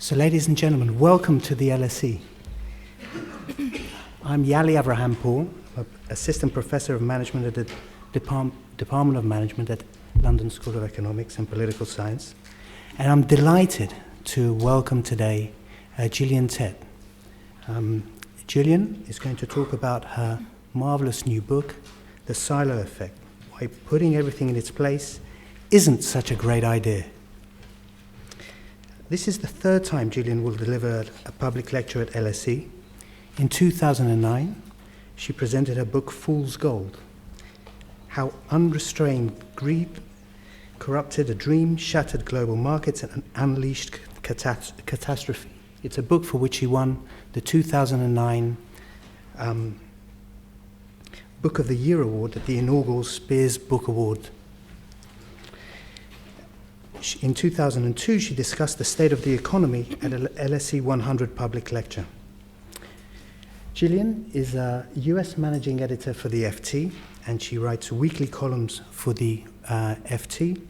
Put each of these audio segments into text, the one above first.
So ladies and gentlemen, welcome to the LSE. I'm Yali Abrahampur, Assistant Professor of Management at the Department of Management at London School of Economics and Political Science, and I'm delighted to welcome today Gillian Tett. Gillian is going to talk about her marvelous new book, The Silo Effect, Why Putting Everything in Its Place Isn't Such a Great Idea. This is the third time Gillian will deliver a public lecture at LSE. In 2009, she presented her book Fool's Gold, How Unrestrained Greed Corrupted a Dream, Shattered Global Markets, and Unleashed Catastrophe. It's a book for which she won the 2009 Book of the Year Award at the inaugural Spears Book Award. In 2002, she discussed the state of the economy at an LSE 100 public lecture. Gillian is a US managing editor for the FT, and she writes weekly columns for the FT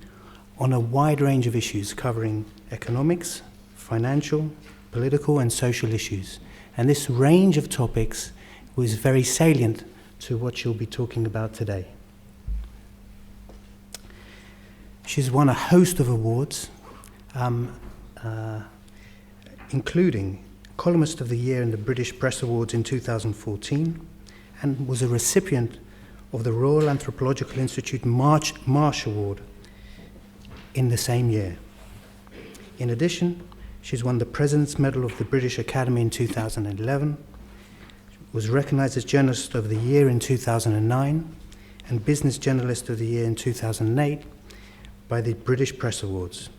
on a wide range of issues covering economics, financial, political, and social issues. And this range of topics was very salient to what she'll be talking about today. She's won a host of awards, including Columnist of the Year in the British Press Awards in 2014, and was a recipient of the Royal Anthropological Institute Marsh Award in the same year. In addition, she's won the President's Medal of the British Academy in 2011, was recognized as Journalist of the Year in 2009, and Business Journalist of the Year in 2008, by the British Press Awards,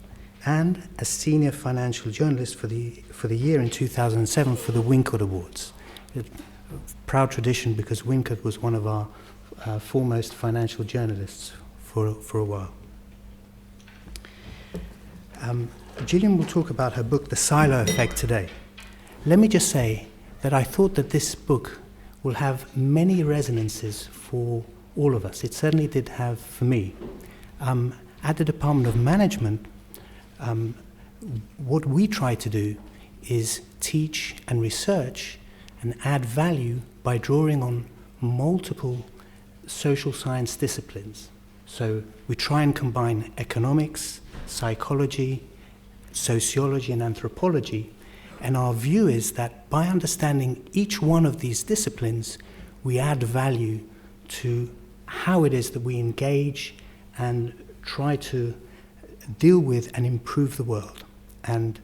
and a Senior Financial Journalist for the year in 2007 for the Wincott Awards. A proud tradition, because Wincott was one of our foremost financial journalists for a while. Gillian will talk about her book, The Silo Effect, today. Let me just say that I thought that this book will have many resonances for all of us. It certainly did have for me. At the Department of Management, what we try to do is teach and research and add value by drawing on multiple social science disciplines. So we try and combine economics, psychology, sociology, and anthropology. And our view is that by understanding each one of these disciplines, we add value to how it is that we engage and try to deal with and improve the world. And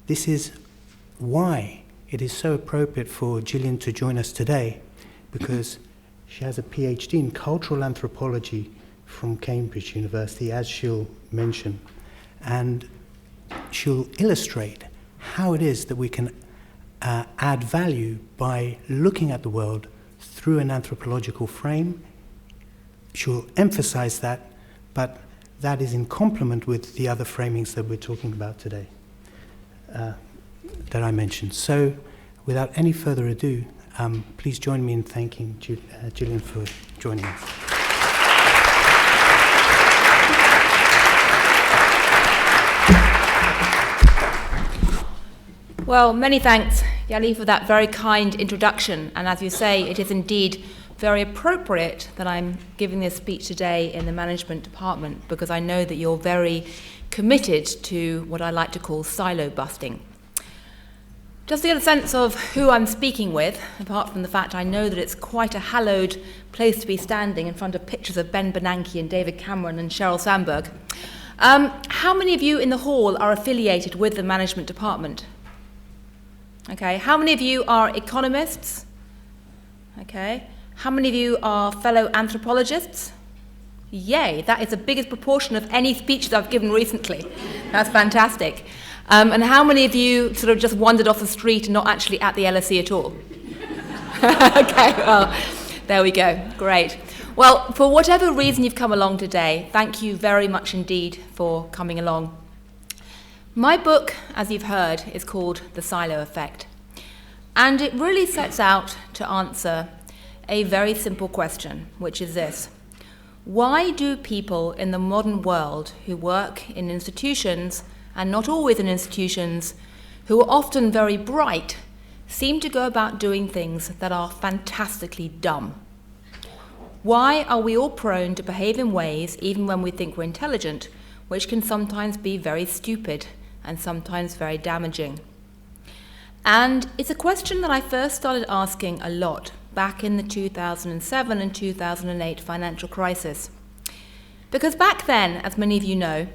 this is why it is so appropriate for Gillian to join us today, because she has a PhD in cultural anthropology from Cambridge University, as she'll mention. And she'll illustrate how it is that we can add value by looking at the world through an anthropological frame. She'll emphasize that, but that is in complement with the other framings that we're talking about today, that I mentioned. So, without any further ado, please join me in thanking Gillian for joining us. Well, many thanks, Yali, for that very kind introduction. And as you say, it is indeed very appropriate that I'm giving this speech today in the management department, because I know that you're very committed to what I like to call silo busting. Just to get a sense of who I'm speaking with, apart from the fact I know that it's quite a hallowed place to be standing in front of pictures of Ben Bernanke and David Cameron and Sheryl Sandberg, how many of you in the hall are affiliated with the management department? Okay, how many of you are economists? Okay. How many of you are fellow anthropologists? Yay, that is the biggest proportion of any speeches I've given recently. That's fantastic. And how many of you sort of just wandered off the street and not actually at the LSE at all? Okay, well, there we go. Great. Well, for whatever reason you've come along today, thank you very much indeed for coming along. My book, as you've heard, is called The Silo Effect. And it really sets out to answer a very simple question, which is this: why do people in the modern world who work in institutions, and not always in institutions, who are often very bright, seem to go about doing things that are fantastically dumb. Why are we all prone to behave in ways, even when we think we're intelligent, which can sometimes be very stupid and sometimes very damaging? And it's a question that I first started asking a lot back in the 2007 and 2008 financial crisis. Because back then, as many of you know,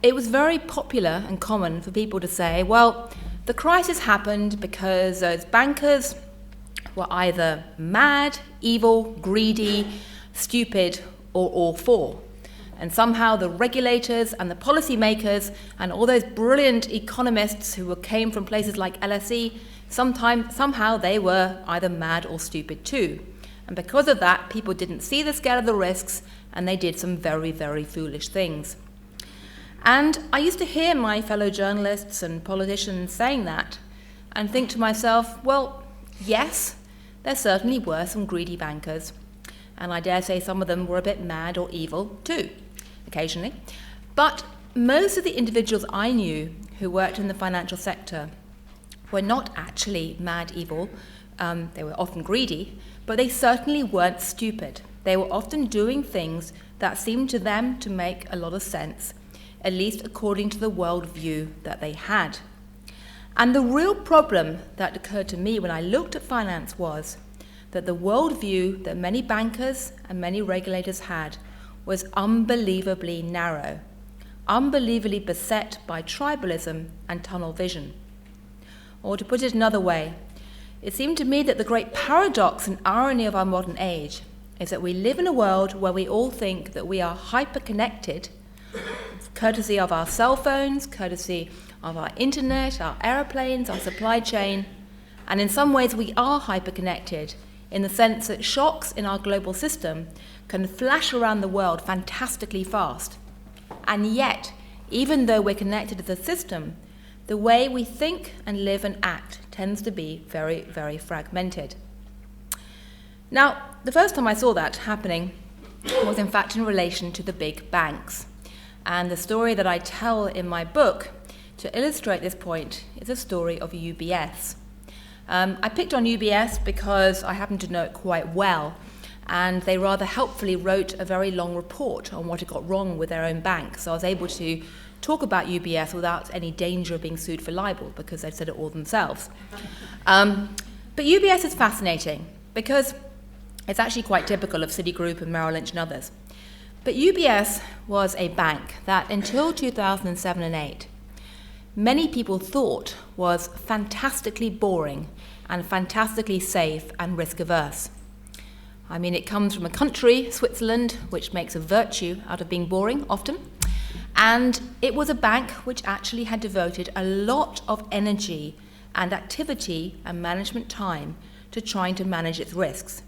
it was very popular and common for people to say, well, the crisis happened because those bankers were either mad, evil, greedy, stupid, or all four. And somehow the regulators and the policymakers and all those brilliant economists who came from places like LSE, somehow they were either mad or stupid too. And because of that, people didn't see the scale of the risks, and they did some very, very foolish things. And I used to hear my fellow journalists and politicians saying that, and think to myself, well, yes, there certainly were some greedy bankers, and I dare say some of them were a bit mad or evil too, occasionally. But most of the individuals I knew who worked in the financial sector were not actually mad, evil. They were often greedy, but they certainly weren't stupid. They were often doing things that seemed to them to make a lot of sense, at least according to the worldview that they had. And the real problem that occurred to me when I looked at finance was that the worldview that many bankers and many regulators had was unbelievably narrow, unbelievably beset by tribalism and tunnel vision. Or to put it another way, it seemed to me that the great paradox and irony of our modern age is that we live in a world where we all think that we are hyper-connected, courtesy of our cell phones, courtesy of our internet, our aeroplanes, our supply chain, and in some ways we are hyper-connected in the sense that shocks in our global system can flash around the world fantastically fast. And yet, even though we're connected to the system, the way we think and live and act tends to be very, very fragmented. Now, the first time I saw that happening was in fact in relation to the big banks. And the story that I tell in my book to illustrate this point is a story of UBS. I picked on UBS because I happen to know it quite well, and they rather helpfully wrote a very long report on what had got wrong with their own bank. So I was able to talk about UBS without any danger of being sued for libel because they'd said it all themselves. But UBS is fascinating because it's actually quite typical of Citigroup and Merrill Lynch and others. But UBS was a bank that until 2007 and 8, many people thought was fantastically boring and fantastically safe and risk-averse. I mean, it comes from a country, Switzerland, which makes a virtue out of being boring often. And it was a bank which actually had devoted a lot of energy and activity and management time to trying to manage its risks.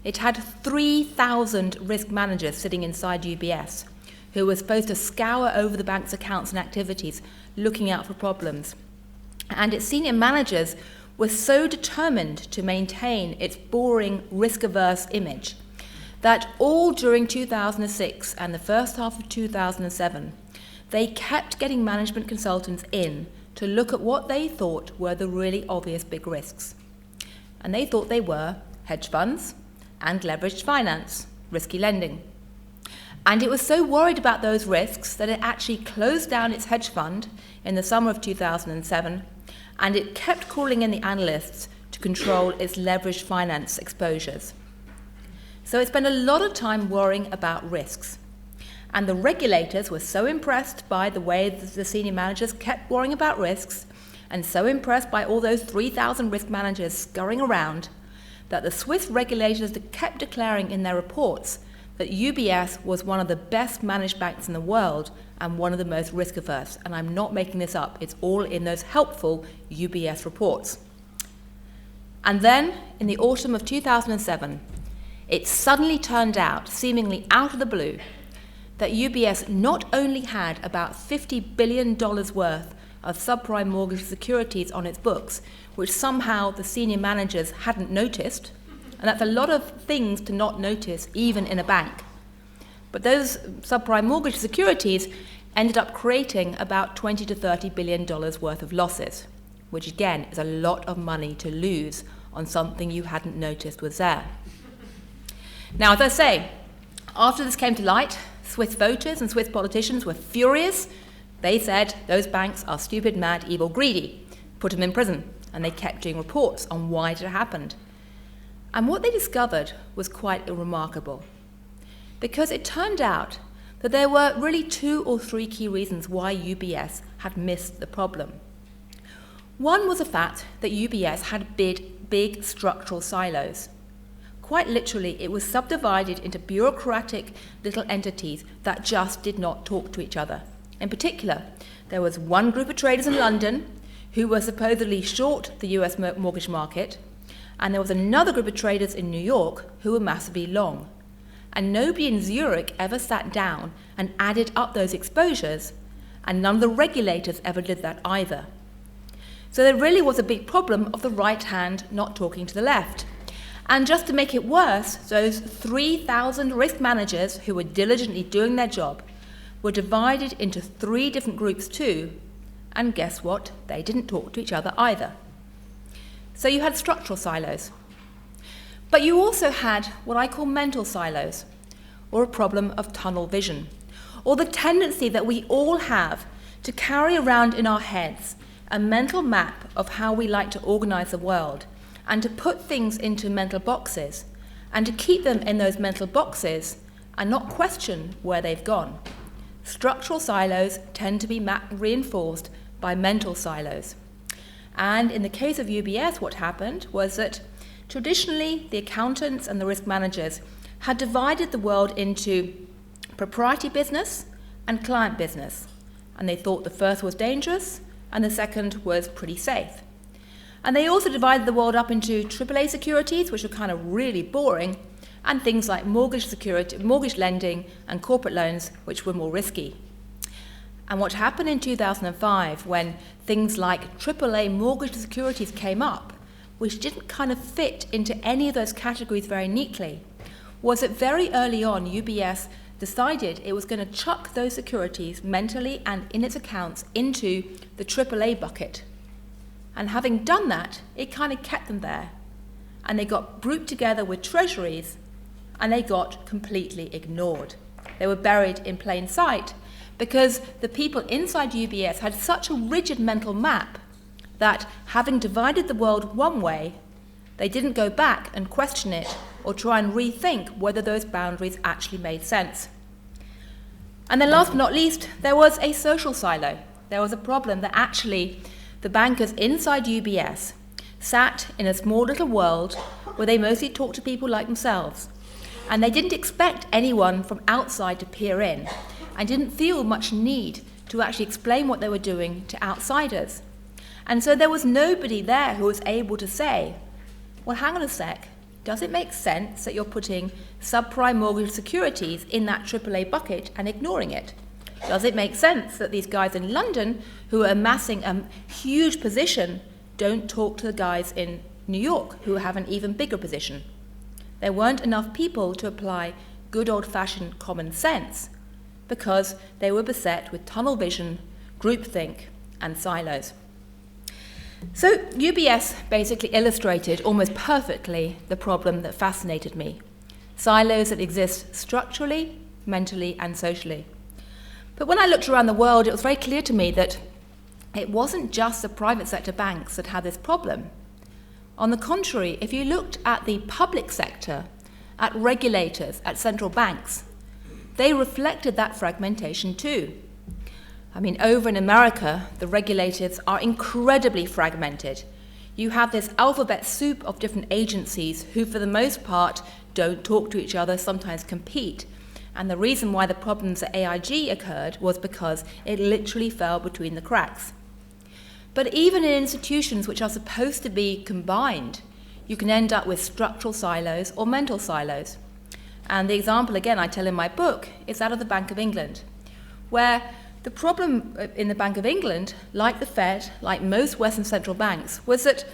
It had 3,000 risk managers sitting inside UBS who were supposed to scour over the bank's accounts and activities, looking out for problems. And its senior managers were so determined to maintain its boring, risk-averse image that all during 2006 and the first half of 2007, they kept getting management consultants in to look at what they thought were the really obvious big risks. And they thought they were hedge funds and leveraged finance, risky lending. And it was so worried about those risks that it actually closed down its hedge fund in the summer of 2007, and it kept calling in the analysts to control its leveraged finance exposures. So it spent a lot of time worrying about risks. And the regulators were so impressed by the way the senior managers kept worrying about risks, and so impressed by all those 3,000 risk managers scurrying around, that the Swiss regulators kept declaring in their reports that UBS was one of the best managed banks in the world and one of the most risk-averse. And I'm not making this up. It's all in those helpful UBS reports. And then, in the autumn of 2007, it suddenly turned out, seemingly out of the blue, that UBS not only had about $50 billion worth of subprime mortgage securities on its books, which somehow the senior managers hadn't noticed, and that's a lot of things to not notice even in a bank. But those subprime mortgage securities ended up creating about $20 to $30 billion worth of losses, which again is a lot of money to lose on something you hadn't noticed was there. Now, as I say, after this came to light, Swiss voters and Swiss politicians were furious. They said those banks are stupid, mad, evil, greedy. Put them in prison. And they kept doing reports on why it had happened. And what they discovered was quite remarkable, because it turned out that there were really 2 or 3 key reasons why UBS had missed the problem. One was the fact that UBS had big structural silos. Quite literally, it was subdivided into bureaucratic little entities that just did not talk to each other. In particular, there was one group of traders in London who were supposedly short the US mortgage market, and there was another group of traders in New York who were massively long. And nobody in Zurich ever sat down and added up those exposures, and none of the regulators ever did that either. So there really was a big problem of the right hand not talking to the left. And just to make it worse, those 3,000 risk managers who were diligently doing their job were divided into 3 different groups too, and guess what? They didn't talk to each other either. So you had structural silos. But you also had what I call mental silos, or a problem of tunnel vision, or the tendency that we all have to carry around in our heads a mental map of how we like to organize the world, and to put things into mental boxes, and to keep them in those mental boxes and not question where they've gone. Structural silos tend to be reinforced by mental silos. And in the case of UBS, what happened was that traditionally, the accountants and the risk managers had divided the world into proprietary business and client business. And they thought the first was dangerous and the second was pretty safe. And they also divided the world up into AAA securities, which were kind of really boring, and things like mortgage lending and corporate loans, which were more risky. And what happened in 2005 when things like AAA mortgage securities came up, which didn't kind of fit into any of those categories very neatly, was that very early on UBS decided it was going to chuck those securities mentally and in its accounts into the AAA bucket. And having done that, it kind of kept them there. And they got grouped together with treasuries, and they got completely ignored. They were buried in plain sight because the people inside UBS had such a rigid mental map that, having divided the world one way, they didn't go back and question it or try and rethink whether those boundaries actually made sense. And then last but not least, there was a social silo. There was a problem that actually the bankers inside UBS sat in a small little world where they mostly talked to people like themselves. And they didn't expect anyone from outside to peer in, and didn't feel much need to actually explain what they were doing to outsiders. And so there was nobody there who was able to say, well, hang on a sec, does it make sense that you're putting subprime mortgage securities in that AAA bucket and ignoring it? Does it make sense that these guys in London who are amassing a huge position don't talk to the guys in New York who have an even bigger position? There weren't enough people to apply good old-fashioned common sense because they were beset with tunnel vision, groupthink, and silos. So UBS basically illustrated almost perfectly the problem that fascinated me: silos that exist structurally, mentally, and socially. But when I looked around the world, it was very clear to me that it wasn't just the private sector banks that had this problem. On the contrary, if you looked at the public sector, at regulators, at central banks, they reflected that fragmentation too. I mean, over in America, the regulators are incredibly fragmented. You have this alphabet soup of different agencies who, for the most part, don't talk to each other, sometimes compete. And the reason why the problems at AIG occurred was because it literally fell between the cracks. But even in institutions which are supposed to be combined, you can end up with structural silos or mental silos. And the example, again, I tell in my book, is that of the Bank of England, where the problem in the Bank of England, like the Fed, like most Western central banks, was that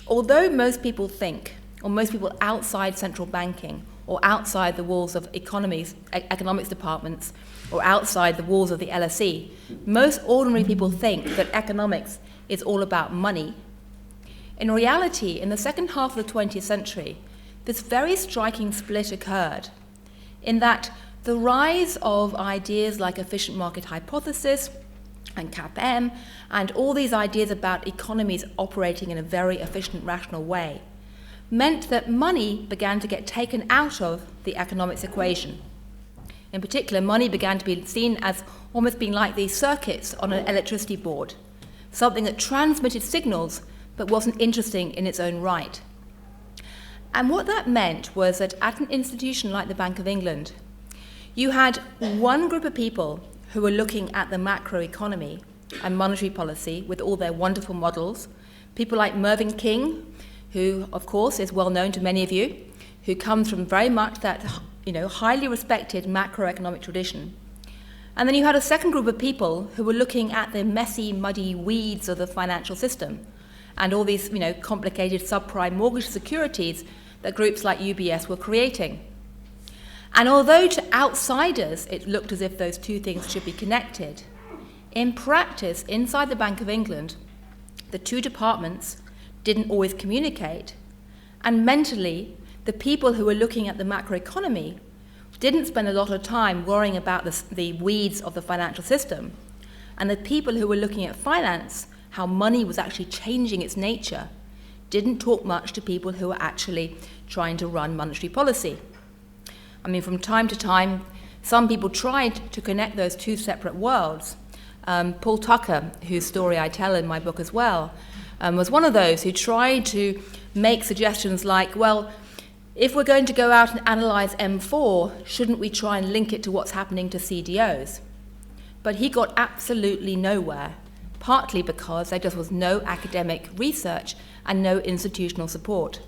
although most people think, or most people outside central banking, or outside the walls of economics departments, or outside the walls of the LSE, most ordinary people think that economics is all about money. In reality, in the second half of the 20th century, this very striking split occurred in that the rise of ideas like efficient market hypothesis and CAPM and all these ideas about economies operating in a very efficient, rational way meant that money began to get taken out of the economics equation. In particular, money began to be seen as almost being like these circuits on an electricity board, something that transmitted signals but wasn't interesting in its own right. And what that meant was that at an institution like the Bank of England, you had one group of people who were looking at the macroeconomy and monetary policy with all their wonderful models, people like Mervyn King, who, of course, is well known to many of you, who comes from very much that, highly respected macroeconomic tradition. And then you had a second group of people who were looking at the messy, muddy weeds of the financial system and all these, complicated subprime mortgage securities that groups like UBS were creating. And although to outsiders it looked as if those two things should be connected, in practice, inside the Bank of England, the two departments didn't always communicate, and mentally, the people who were looking at the macroeconomy didn't spend a lot of time worrying about the weeds of the financial system, and the people who were looking at finance, how money was actually changing its nature, didn't talk much to people who were actually trying to run monetary policy. From time to time, some people tried to connect those two separate worlds. Paul Tucker, whose story I tell in my book as well, was one of those who tried to make suggestions like, well, if we're going to go out and analyse M4, shouldn't we try and link it to what's happening to CDOs? But he got absolutely nowhere, partly because there just was no academic research and no institutional support.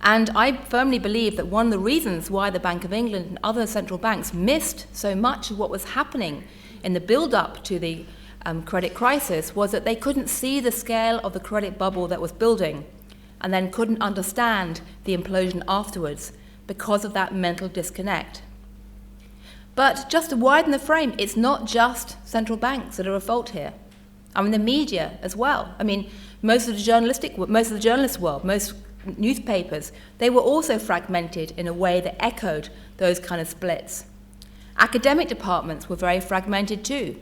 And I firmly believe that one of the reasons why the Bank of England and other central banks missed so much of what was happening in the build-up to the credit crisis was that they couldn't see the scale of the credit bubble that was building and then couldn't understand the implosion afterwards because of that mental disconnect. But just to widen the frame, it's not just central banks that are at fault here. The media as well. Most of the journalist world, most newspapers, they were also fragmented in a way that echoed those kind of splits. Academic departments were very fragmented too.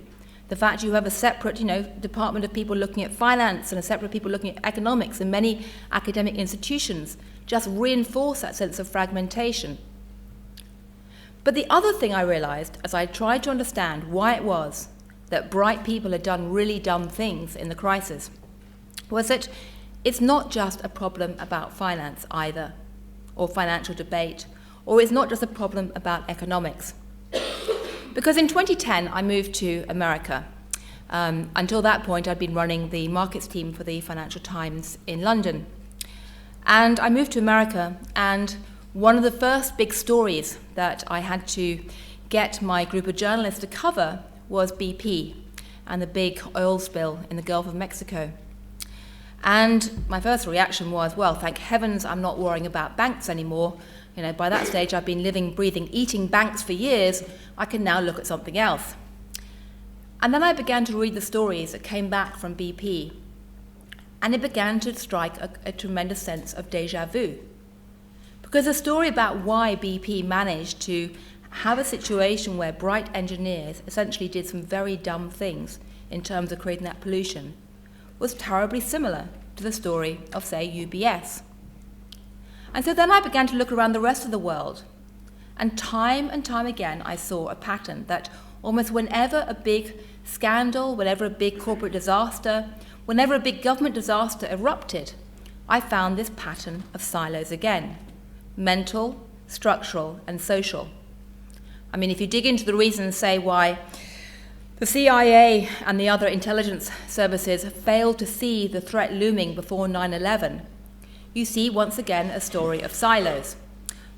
The fact you have a separate, department of people looking at finance and a separate people looking at economics in many academic institutions just reinforced that sense of fragmentation. But the other thing I realized as I tried to understand why it was that bright people had done really dumb things in the crisis was that it's not just a problem about finance either, or financial debate, or it's not just a problem about economics. Because in 2010, I moved to America. Until that point, I'd been running the markets team for the Financial Times in London. And I moved to America, and one of the first big stories that I had to get my group of journalists to cover was BP and the big oil spill in the Gulf of Mexico. And my first reaction was, well, thank heavens I'm not worrying about banks anymore. By that stage I've been living, breathing, eating banks for years. I can now look at something else. And then I began to read the stories that came back from BP. And it began to strike a tremendous sense of déjà vu. Because a story about why BP managed to have a situation where bright engineers essentially did some very dumb things in terms of creating that pollution was terribly similar to the story of, say, UBS. And so then I began to look around the rest of the world, and time again I saw a pattern that almost whenever a big scandal, whenever a big corporate disaster, whenever a big government disaster erupted, I found this pattern of silos again: mental, structural, and social. If you dig into the reasons, say, why the CIA and the other intelligence services failed to see the threat looming before 9/11, you see once again a story of silos,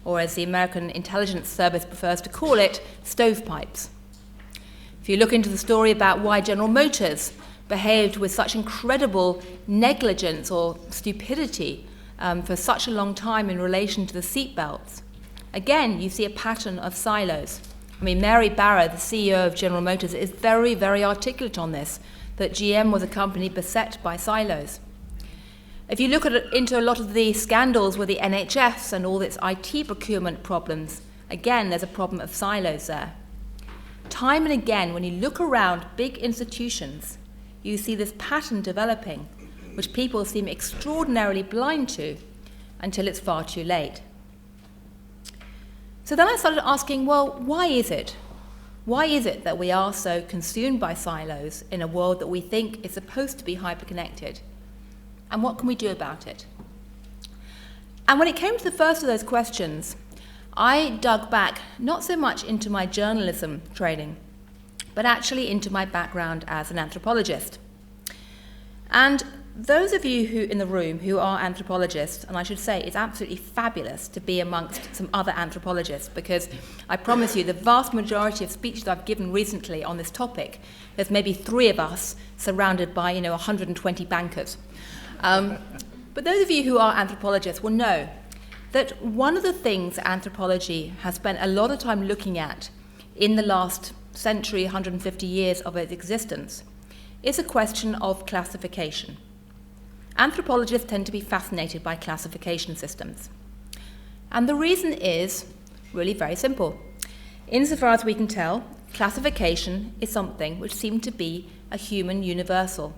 or as the American intelligence service prefers to call it, stovepipes. If you look into the story about why General Motors behaved with such incredible negligence or stupidity for such a long time in relation to the seatbelts, again, you see a pattern of silos. I mean, Mary Barra, the CEO of General Motors, is very, very articulate on this, that GM was a company beset by silos. If you look into a lot of the scandals with the NHS and all its IT procurement problems, again, there's a problem of silos there. Time and again, when you look around big institutions, you see this pattern developing, which people seem extraordinarily blind to until it's far too late. So then I started asking, well, why is it? Why is it that we are so consumed by silos in a world that we think is supposed to be hyperconnected? And what can we do about it? And when it came to the first of those questions, I dug back not so much into my journalism training, but actually into my background as an anthropologist. And those of you who in the room who are anthropologists, and I should say it's absolutely fabulous to be amongst some other anthropologists, because I promise you the vast majority of speeches I've given recently on this topic, there's maybe 3 of us surrounded by 120 bankers. But those of you who are anthropologists will know that one of the things anthropology has spent a lot of time looking at in the last century, 150 years of its existence, is a question of classification. Anthropologists tend to be fascinated by classification systems. And the reason is really very simple. Insofar as we can tell, classification is something which seems to be a human universal.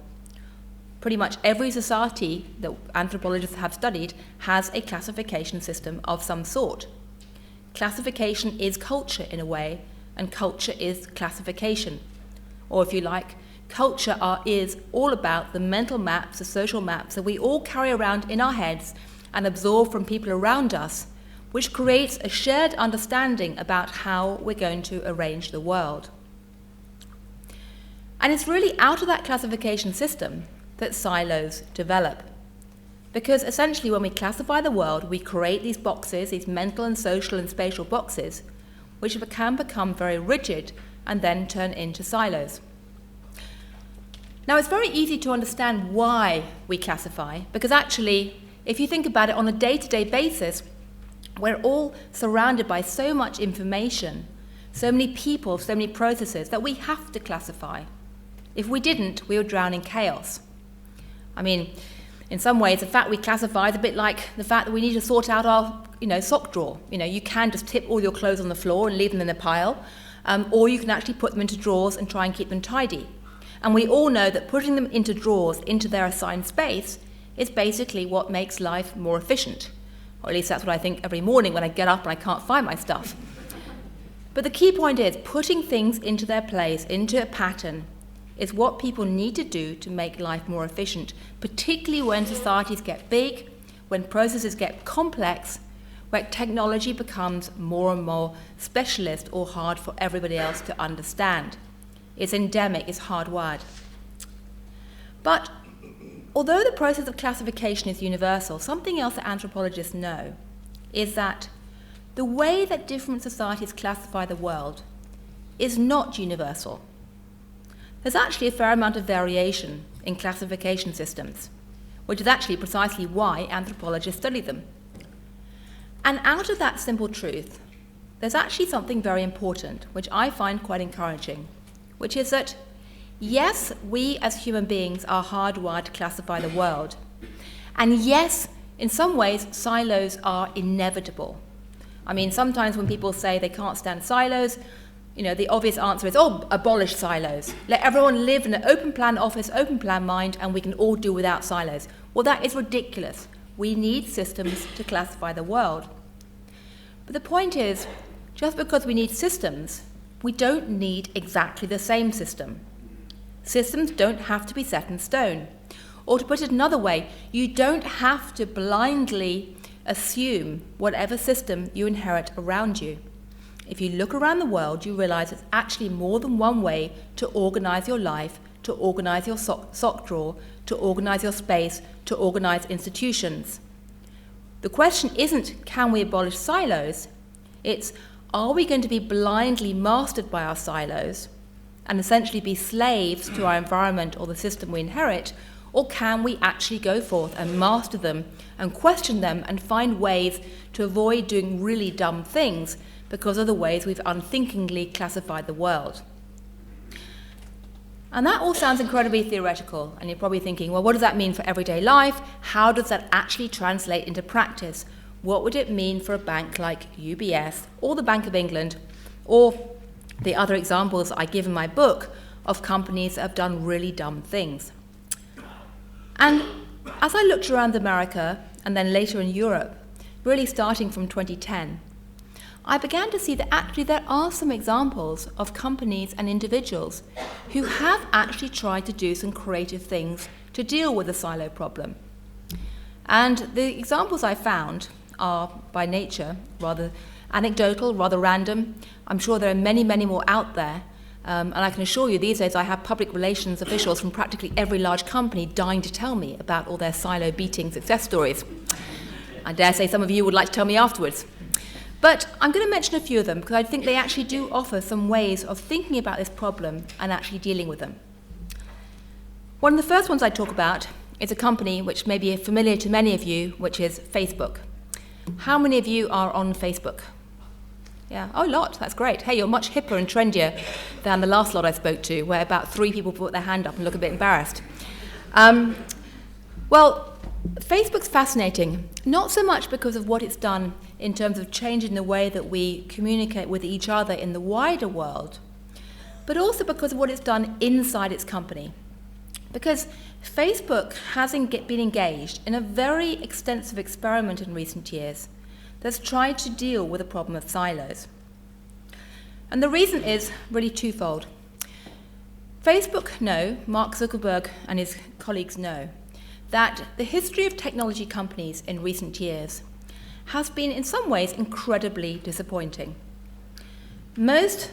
Pretty much every society that anthropologists have studied has a classification system of some sort. Classification is culture in a way, and culture is classification. Or if you like, culture is all about the mental maps, the social maps that we all carry around in our heads and absorb from people around us, which creates a shared understanding about how we're going to arrange the world. And it's really out of that classification system that silos develop. Because essentially when we classify the world, we create these boxes, these mental and social and spatial boxes, which can become very rigid and then turn into silos. Now, it's very easy to understand why we classify, because actually, if you think about it on a day-to-day basis, we're all surrounded by so much information, so many people, so many processes, that we have to classify. If we didn't, we would drown in chaos. I mean, in some ways, the fact we classify is a bit like the fact that we need to sort out our, sock drawer. You can just tip all your clothes on the floor and leave them in a pile, or you can actually put them into drawers and try and keep them tidy. And we all know that putting them into drawers, into their assigned space, is basically what makes life more efficient. Or at least that's what I think every morning when I get up and I can't find my stuff. But the key point is putting things into their place, into a pattern, is what people need to do to make life more efficient, particularly when societies get big, when processes get complex, where technology becomes more and more specialist or hard for everybody else to understand. It's endemic, it's hardwired. But although the process of classification is universal, something else that anthropologists know is that the way that different societies classify the world is not universal. There's actually a fair amount of variation in classification systems, which is actually precisely why anthropologists study them. And out of that simple truth, there's actually something very important, which I find quite encouraging, which is that, yes, we as human beings are hardwired to classify the world. And yes, in some ways, silos are inevitable. I mean, sometimes when people say they can't stand silos, the obvious answer is, abolish silos. Let everyone live in an open plan office, open plan mind, and we can all do without silos. Well, that is ridiculous. We need systems to classify the world. But the point is, just because we need systems, we don't need exactly the same system. Systems don't have to be set in stone. Or to put it another way, you don't have to blindly assume whatever system you inherit around you. If you look around the world, you realize there's actually more than one way to organize your life, to organize your sock drawer, to organize your space, to organize institutions. The question isn't, can we abolish silos? It's, are we going to be blindly mastered by our silos and essentially be slaves to our environment or the system we inherit, Or can we actually go forth and master them and question them and find ways to avoid doing really dumb things because of the ways we've unthinkingly classified the world? And that all sounds incredibly theoretical, and you're probably thinking, well, what does that mean for everyday life? How does that actually translate into practice? What would it mean for a bank like UBS or the Bank of England or the other examples I give in my book of companies that have done really dumb things? And as I looked around America and then later in Europe, really starting from 2010, I began to see that actually there are some examples of companies and individuals who have actually tried to do some creative things to deal with the silo problem. And the examples I found are, by nature, rather anecdotal, rather random. I'm sure there are many, many more out there. And I can assure you these days I have public relations officials from practically every large company dying to tell me about all their silo-beating success stories. I dare say some of you would like to tell me afterwards. But I'm going to mention a few of them because I think they actually do offer some ways of thinking about this problem and actually dealing with them. One of the first ones I talk about is a company which may be familiar to many of you, which is Facebook. How many of you are on Facebook? Yeah, oh, a lot, that's great. Hey, you're much hipper and trendier than the last lot I spoke to, where about 3 people put their hand up and look a bit embarrassed. Well, Facebook's fascinating, not so much because of what it's done in terms of changing the way that we communicate with each other in the wider world, but also because of what it's done inside its company. Because Facebook has been engaged in a very extensive experiment in recent years that's tried to deal with the problem of silos. And the reason is really twofold. Facebook know, Mark Zuckerberg and his colleagues know, that the history of technology companies in recent years has been in some ways incredibly disappointing. Most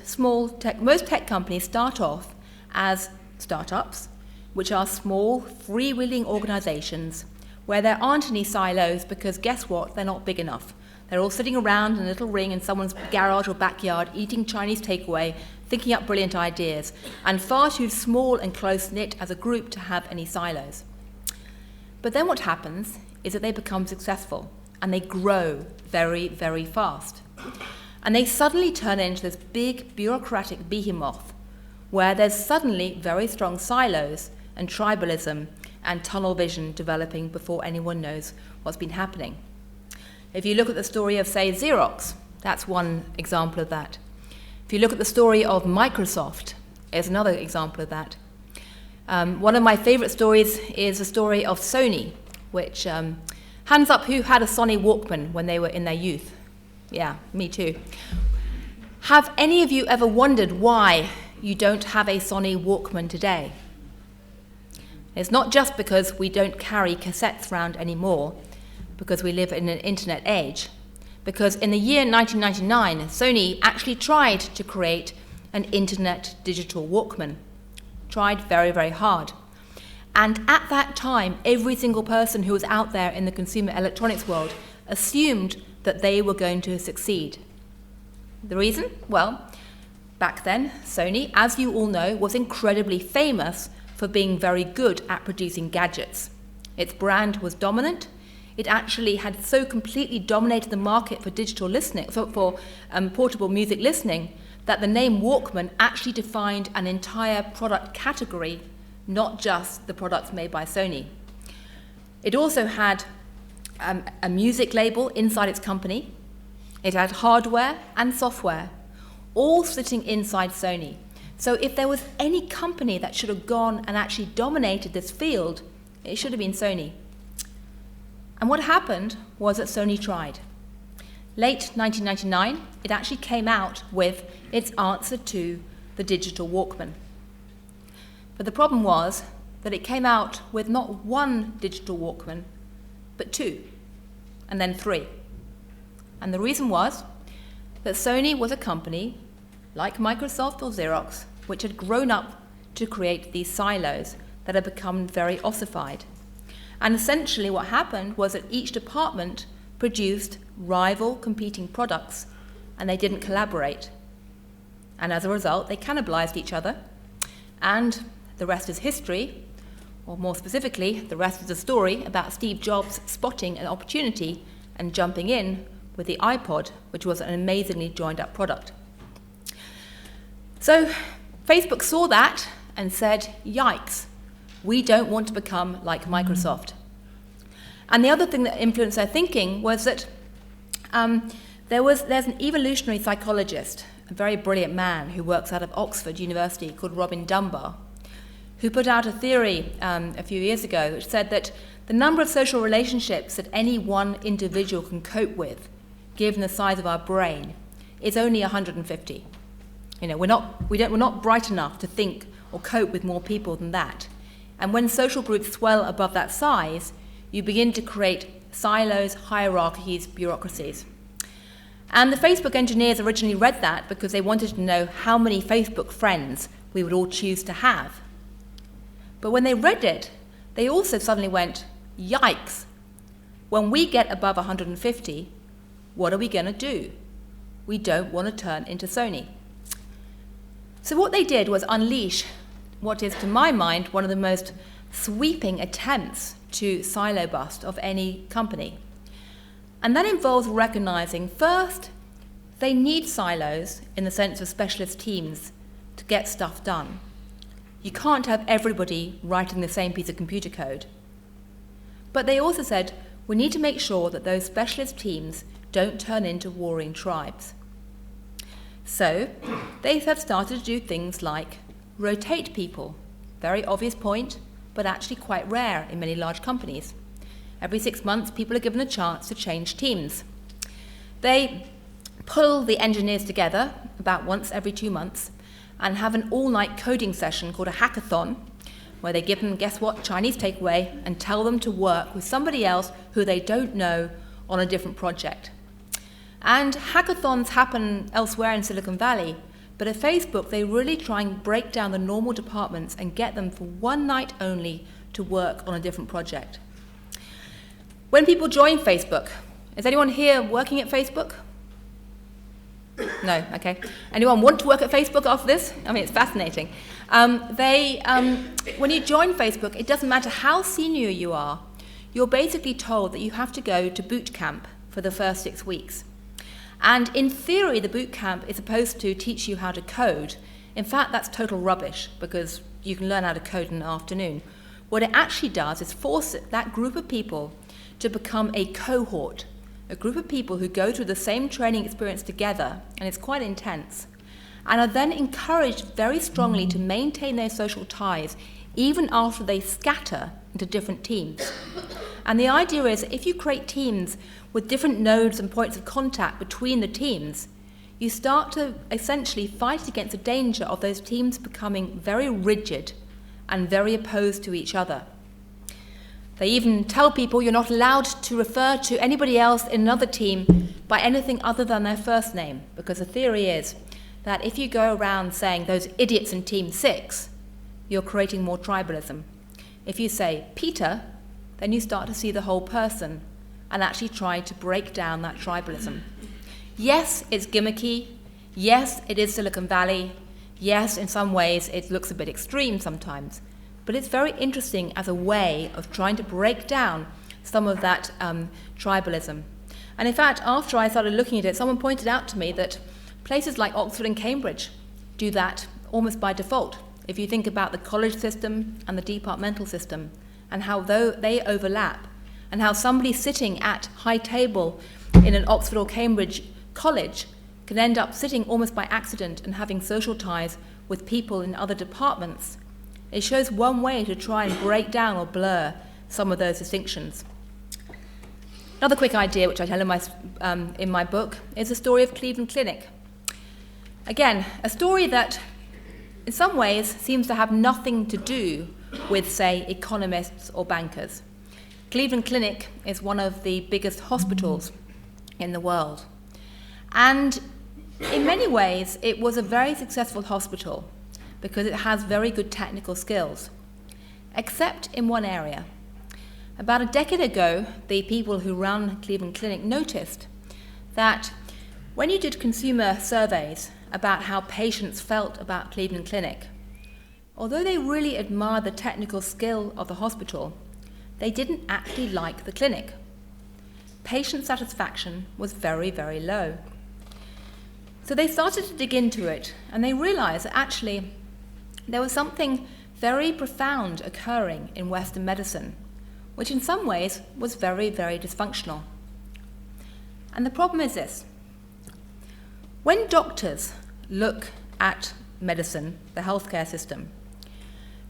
tech companies start off as startups, which are small, freewheeling organizations where there aren't any silos because guess what, they're not big enough. They're all sitting around in a little ring in someone's garage or backyard eating Chinese takeaway, thinking up brilliant ideas, and far too small and close-knit as a group to have any silos. But then what happens is that they become successful and they grow very, very fast. And they suddenly turn into this big bureaucratic behemoth where there's suddenly very strong silos and tribalism and tunnel vision developing before anyone knows what's been happening. If you look at the story of, say, Xerox, that's one example of that. If you look at the story of Microsoft, it's another example of that. One of my favorite stories is the story of Sony, which, hands up who had a Sony Walkman when they were in their youth? Yeah, me too. Have any of you ever wondered why you don't have a Sony Walkman today? It's not just because we don't carry cassettes around anymore, because we live in an internet age. Because in the year 1999, Sony actually tried to create an internet digital Walkman. Tried very, very hard. And at that time, every single person who was out there in the consumer electronics world assumed that they were going to succeed. The reason? Well, back then, Sony, as you all know, was incredibly famous for being very good at producing gadgets. Its brand was dominant. It actually had so completely dominated the market for digital listening, for portable music listening, that the name Walkman actually defined an entire product category, not just the products made by Sony. It also had a music label inside its company. It had hardware and software, all sitting inside Sony. So if there was any company that should have gone and actually dominated this field, it should have been Sony. And what happened was that Sony tried. Late 1999, it actually came out with its answer to the digital Walkman. But the problem was that it came out with not one digital Walkman, but 2, and then 3. And the reason was that Sony was a company, like Microsoft or Xerox, which had grown up to create these silos that had become very ossified. And essentially what happened was that each department produced rival competing products, and they didn't collaborate. And as a result, they cannibalized each other. And the rest is history. or more specifically, the rest of the story about Steve Jobs spotting an opportunity and jumping in with the iPod, which was an amazingly joined-up product. So Facebook saw that and said, yikes, we don't want to become like Microsoft. And the other thing that influenced their thinking was that there's an evolutionary psychologist, a very brilliant man who works out of Oxford University called Dunbar, who put out a theory a few years ago which said that the number of social relationships that any one individual can cope with, given the size of our brain, is only 150. We're not bright enough to think or cope with more people than that. And when social groups swell above that size, you begin to create silos, hierarchies, bureaucracies. And the Facebook engineers originally read that because they wanted to know how many Facebook friends we would all choose to have. But when they read it, they also suddenly went, yikes, when we get above 150, what are we going to do? We don't want to turn into Sony. So what they did was unleash what is, to my mind, one of the most sweeping attempts to silo bust of any company. And that involves recognizing, first, they need silos in the sense of specialist teams to get stuff done. You can't have everybody writing the same piece of computer code. But they also said, we need to make sure that those specialist teams don't turn into warring tribes. So they have started to do things like rotate people. Very obvious point, but actually quite rare in many large companies. Every 6 months, people are given a chance to change teams. They pull the engineers together about once every 2 months and have an all-night coding session called a hackathon, where they give them, guess what, Chinese takeaway, and tell them to work with somebody else who they don't know on a different project. And hackathons happen elsewhere in Silicon Valley, but at Facebook, they really try and break down the normal departments and get them for one night only to work on a different project. When people join Facebook, is anyone here working at Facebook? No, okay. Anyone want to work at Facebook after this? I mean, it's fascinating. When you join Facebook, it doesn't matter how senior you are, you're basically told that you have to go to boot camp for the first 6 weeks. And in theory, the boot camp is supposed to teach you how to code. In fact, that's total rubbish, because you can learn how to code in an afternoon. What it actually does is force that group of people to become a cohort, a group of people who go through the same training experience together, and it's quite intense, and are then encouraged very strongly to maintain their social ties even after they scatter into different teams. And the idea is, if you create teams with different nodes and points of contact between the teams, you start to essentially fight against the danger of those teams becoming very rigid and very opposed to each other. They even tell people you're not allowed to refer to anybody else in another team by anything other than their first name, because the theory is that if you go around saying those idiots in Team 6, you're creating more tribalism. If you say Peter, then you start to see the whole person and actually try to break down that tribalism. Yes, it's gimmicky. Yes, it is Silicon Valley. Yes, in some ways it looks a bit extreme sometimes. But it's very interesting as a way of trying to break down some of that tribalism. And in fact, after I started looking at it, someone pointed out to me that places like Oxford and Cambridge do that almost by default. If you think about the college system and the departmental system and how they overlap, and how somebody sitting at high table in an Oxford or Cambridge college can end up sitting almost by accident and having social ties with people in other departments. It shows one way to try and break down or blur some of those distinctions. Another quick idea, which I tell in my book, is the story of Cleveland Clinic. Again, a story that in some ways seems to have nothing to do with, say, economists or bankers. Cleveland Clinic is one of the biggest hospitals in the world. And in many ways, it was a very successful hospital because it has very good technical skills, except in one area. About a decade ago, the people who run Cleveland Clinic noticed that when you did consumer surveys about how patients felt about Cleveland Clinic, although they really admired the technical skill of the hospital, they didn't actually like the clinic. Patient satisfaction was very, very low. So they started to dig into it, and they realized that actually there was something very profound occurring in Western medicine, which in some ways was very, very dysfunctional. And the problem is this. When doctors look at medicine, the healthcare system,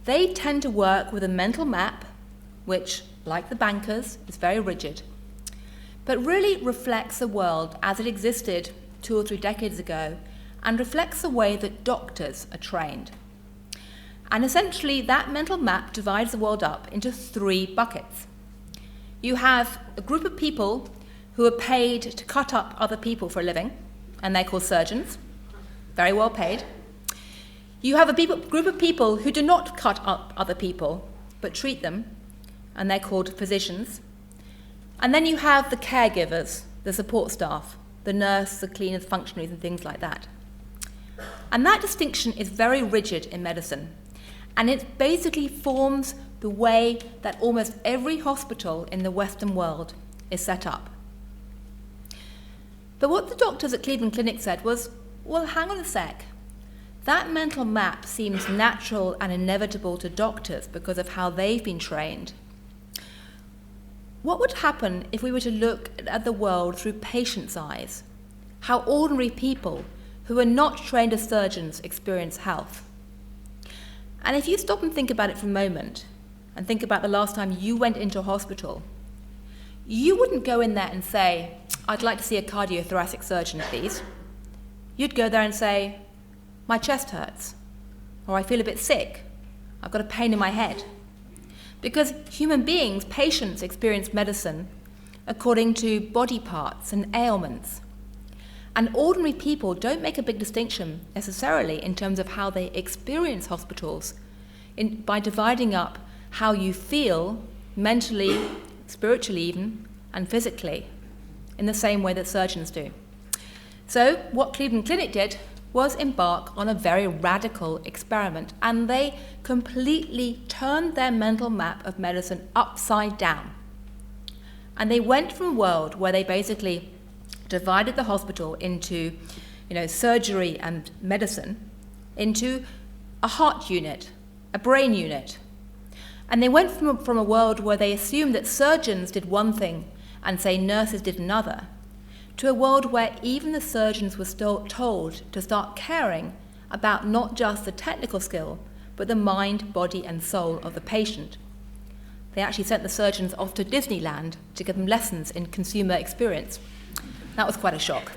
they tend to work with a mental map, which, like the bankers, is very rigid, but really reflects the world as it existed 2 or 3 decades ago, and reflects the way that doctors are trained. And essentially, that mental map divides the world up into 3 buckets. You have a group of people who are paid to cut up other people for a living, and they're called surgeons, very well paid. You have a group of people who do not cut up other people, but treat them, and they're called physicians. And then you have the caregivers, the support staff, the nurse, the cleaners, functionaries, and things like that. And that distinction is very rigid in medicine, and it basically forms the way that almost every hospital in the Western world is set up. But what the doctors at Cleveland Clinic said was, well, hang on a sec. That mental map seems natural and inevitable to doctors because of how they've been trained. What would happen if we were to look at the world through patients' eyes? How ordinary people who are not trained as surgeons experience health? And if you stop and think about it for a moment, and think about the last time you went into a hospital, you wouldn't go in there and say, I'd like to see a cardiothoracic surgeon, please. You'd go there and say, my chest hurts, or I feel a bit sick, I've got a pain in my head. Because human beings, patients, experience medicine according to body parts and ailments. And ordinary people don't make a big distinction necessarily in terms of how they experience hospitals by dividing up how you feel mentally, spiritually even, and physically in the same way that surgeons do. So what Cleveland Clinic did was embark on a very radical experiment, and they completely turned their mental map of medicine upside down. And they went from a world where they basically divided the hospital into, surgery and medicine, into a heart unit, a brain unit. And they went from a world where they assumed that surgeons did one thing and, say, nurses did another, to a world where even the surgeons were still told to start caring about not just the technical skill, but the mind, body, and soul of the patient. They actually sent the surgeons off to Disneyland to give them lessons in consumer experience. That was quite a shock.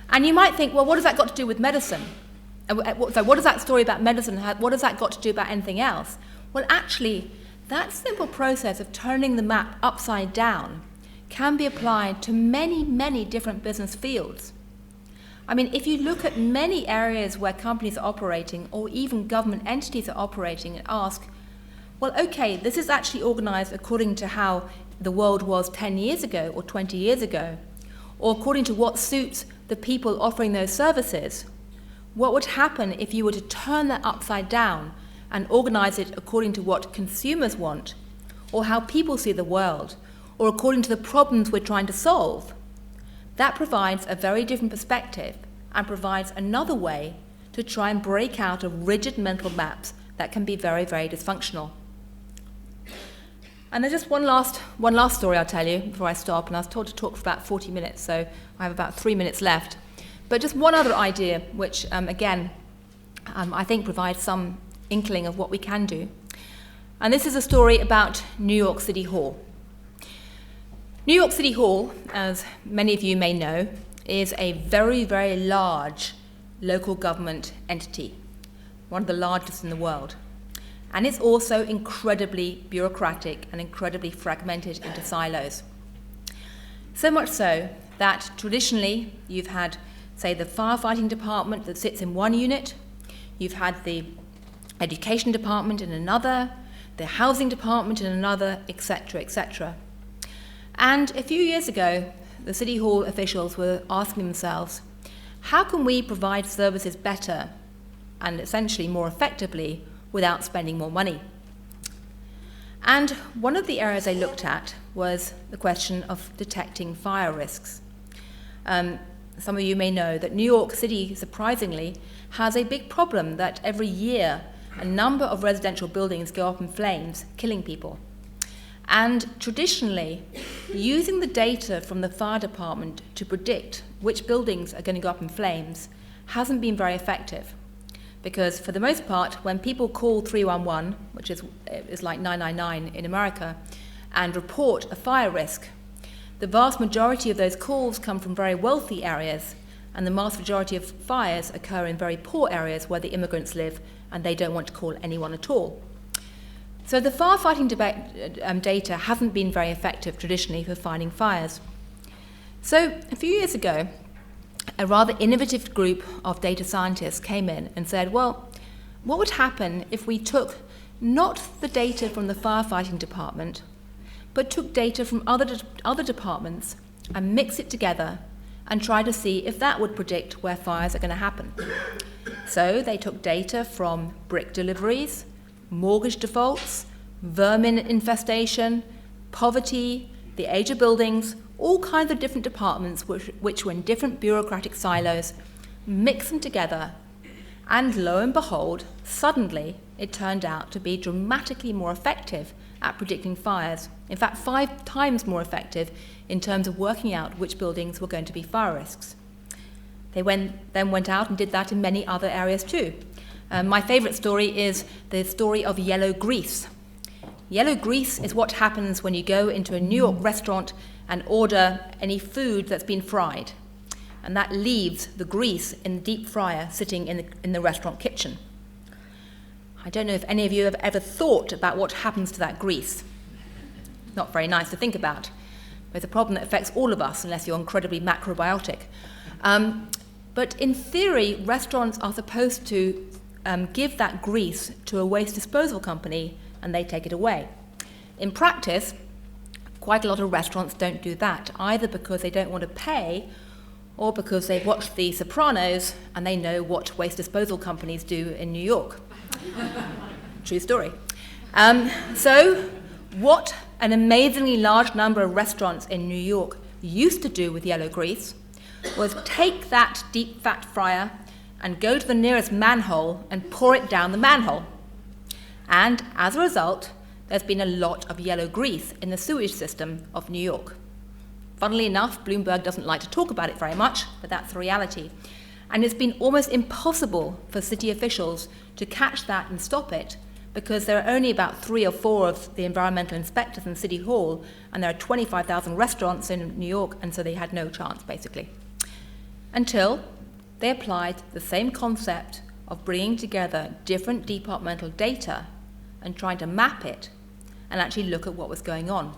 And you might think, well, what has that got to do with medicine? So what is that story about medicine? What has that got to do about anything else? Well, actually, that simple process of turning the map upside down can be applied to many, many different business fields. I mean, if you look at many areas where companies are operating, or even government entities are operating, and ask, well, okay, this is actually organized according to how the world was 10 years ago or 20 years ago, or according to what suits the people offering those services, what would happen if you were to turn that upside down and organize it according to what consumers want, or how people see the world, or according to the problems we're trying to solve? That provides a very different perspective and provides another way to try and break out of rigid mental maps that can be very, very dysfunctional. And there's just one last story I'll tell you before I stop, and I was told to talk for about 40 minutes, so I have about 3 minutes left. But just one other idea, which, again, I think provides some inkling of what we can do. And this is a story about New York City Hall. New York City Hall, as many of you may know, is a very, very large local government entity, one of the largest in the world. And it's also incredibly bureaucratic and incredibly fragmented into silos. So much so that traditionally you've had, say, the firefighting department that sits in one unit, you've had the education department in another, the housing department in another, etc., etc. And a few years ago, the City Hall officials were asking themselves, how can we provide services better and essentially more effectively without spending more money. And one of the areas I looked at was the question of detecting fire risks. Some of you may know that New York City, surprisingly, has a big problem that every year a number of residential buildings go up in flames, killing people. And traditionally, using the data from the fire department to predict which buildings are going to go up in flames hasn't been very effective. Because for the most part, when people call 311, which is like 999 in America, and report a fire risk, the vast majority of those calls come from very wealthy areas, and the vast majority of fires occur in very poor areas where the immigrants live, and they don't want to call anyone at all. So the firefighting data hasn't been very effective traditionally for finding fires. So a few years ago, a rather innovative group of data scientists came in and said, well, what would happen if we took not the data from the firefighting department, but took data from other departments and mixed it together and tried to see if that would predict where fires are going to happen. So they took data from brick deliveries, mortgage defaults, vermin infestation, poverty, the age of buildings, all kinds of different departments which were in different bureaucratic silos, mix them together, and lo and behold, suddenly it turned out to be dramatically more effective at predicting fires. In fact, 5 times more effective in terms of working out which buildings were going to be fire risks. They then went out and did that in many other areas too. My favourite story is the story of yellow grease. Yellow grease is what happens when you go into a New York restaurant and order any food that's been fried. And that leaves the grease in the deep fryer sitting in the restaurant kitchen. I don't know if any of you have ever thought about what happens to that grease. Not very nice to think about. It's a problem that affects all of us unless you're incredibly macrobiotic. But in theory, restaurants are supposed to give that grease to a waste disposal company and they take it away. In practice, quite a lot of restaurants don't do that, either because they don't want to pay or because they've watched The Sopranos and they know what waste disposal companies do in New York. True story. So what an amazingly large number of restaurants in New York used to do with yellow grease was take that deep fat fryer and go to the nearest manhole and pour it down the manhole. And as a result, there's been a lot of yellow grease in the sewage system of New York. Funnily enough, Bloomberg doesn't like to talk about it very much, but that's the reality. And it's been almost impossible for city officials to catch that and stop it because there are only about 3 or 4 of the environmental inspectors in City Hall, and there are 25,000 restaurants in New York, and so they had no chance, basically. Until they applied the same concept of bringing together different departmental data and trying to map it and actually look at what was going on.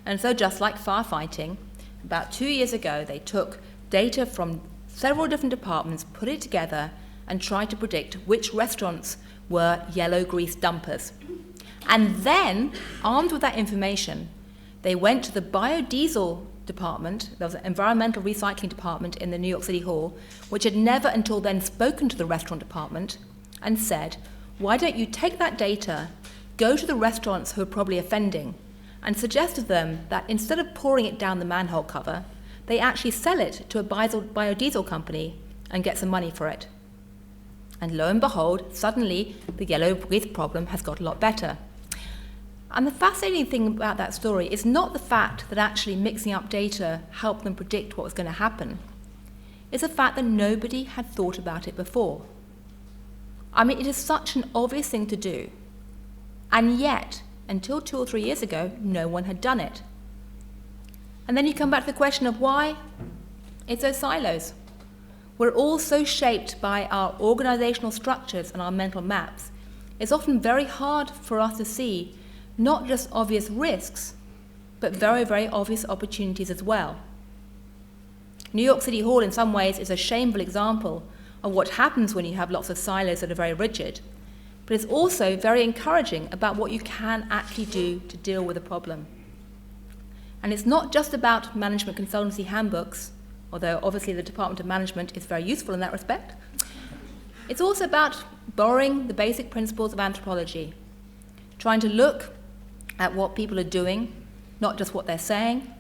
And so just like firefighting, about 2 years ago, they took data from several different departments, put it together, and tried to predict which restaurants were yellow grease dumpers. And then, armed with that information, they went to the biodiesel department, there was an environmental recycling department in the New York City Hall, which had never until then spoken to the restaurant department, and said, why don't you take that data, go to the restaurants who are probably offending, and suggest to them that instead of pouring it down the manhole cover, they actually sell it to a biodiesel company and get some money for it. And lo and behold, suddenly the yellow grease problem has got a lot better. And the fascinating thing about that story is not the fact that actually mixing up data helped them predict what was going to happen. It's the fact that nobody had thought about it before. I mean, it is such an obvious thing to do. And yet, until 2 or 3 years ago, no one had done it. And then you come back to the question of why? It's those silos. We're all so shaped by our organizational structures and our mental maps. It's often very hard for us to see not just obvious risks, but very, very obvious opportunities as well. New York City Hall, in some ways, is a shameful example of what happens when you have lots of silos that are very rigid. But it's also very encouraging about what you can actually do to deal with a problem. And it's not just about management consultancy handbooks, although obviously the Department of Management is very useful in that respect. It's also about borrowing the basic principles of anthropology, trying to look at what people are doing, not just what they're saying,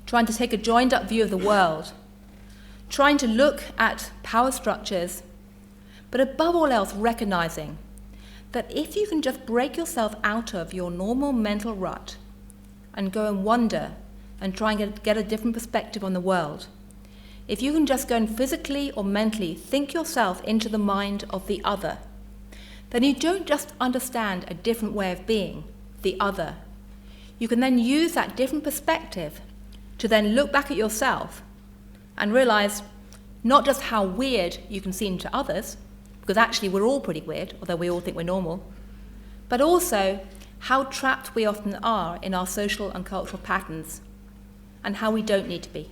trying to take a joined-up view of the world, trying to look at power structures, but above all else, recognizing that if you can just break yourself out of your normal mental rut and go and wander and try and get a different perspective on the world, if you can just go and physically or mentally think yourself into the mind of the other, then you don't just understand a different way of being, the other. You can then use that different perspective to then look back at yourself and realize not just how weird you can seem to others, because actually we're all pretty weird, although we all think we're normal, but also how trapped we often are in our social and cultural patterns and how we don't need to be.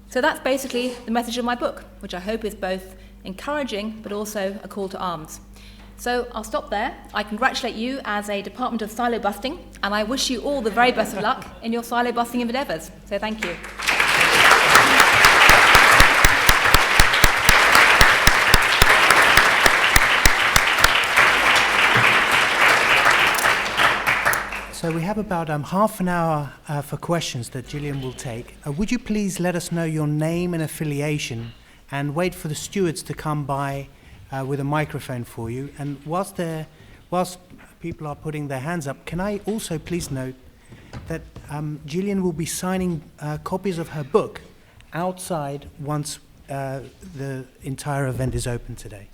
So that's basically the message of my book, which I hope is both encouraging but also a call to arms. So I'll stop there. I congratulate you as a Department of Silo Busting, and I wish you all the very best of luck in your silo busting endeavours. So thank you. So we have about half an hour for questions that Gillian will take. Would you please let us know your name and affiliation, and wait for the stewards to come by with a microphone for you. And whilst people are putting their hands up, can I also please note that Gillian will be signing copies of her book outside once the entire event is open today.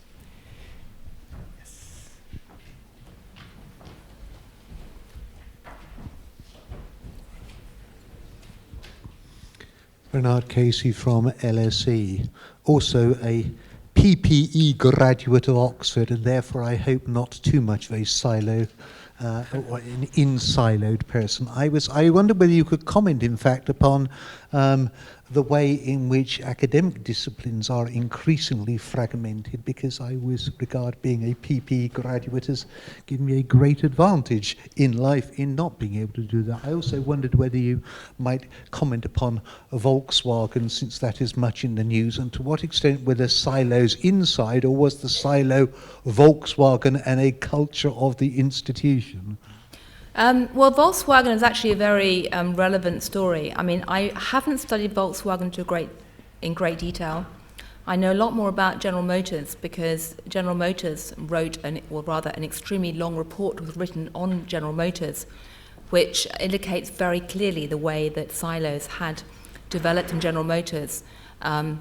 Bernard Casey from LSE, also a PPE graduate of Oxford, and therefore I hope not too much of a silo or an in-siloed person. I wonder whether you could comment, in fact, upon the way in which academic disciplines are increasingly fragmented, because I always regard being a PPE graduate as giving me a great advantage in life in not being able to do that. I also wondered whether you might comment upon Volkswagen, since that is much in the news, and to what extent were the silos inside, or was the silo Volkswagen and a culture of the institution? Well, Volkswagen is actually a very relevant story. I mean, I haven't studied Volkswagen in great detail. I know a lot more about General Motors because General Motors wrote, an extremely long report was written on General Motors, which indicates very clearly the way that silos had developed in General Motors and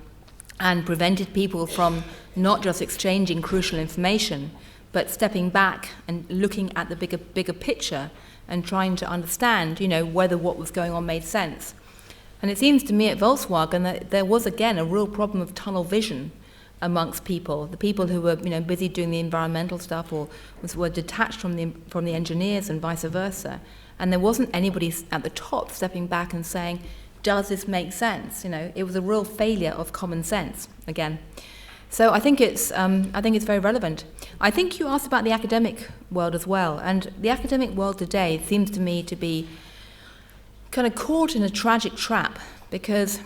prevented people from not just exchanging crucial information, but stepping back and looking at the bigger picture and trying to understand, whether what was going on made sense. And it seems to me at Volkswagen that there was, again, a real problem of tunnel vision amongst people. The people who were, busy doing the environmental stuff or were detached from the engineers and vice versa. And there wasn't anybody at the top stepping back and saying, does this make sense? It was a real failure of common sense, again. So I think it's very relevant. I think you asked about the academic world as well, and the academic world today seems to me to be kind of caught in a tragic trap, because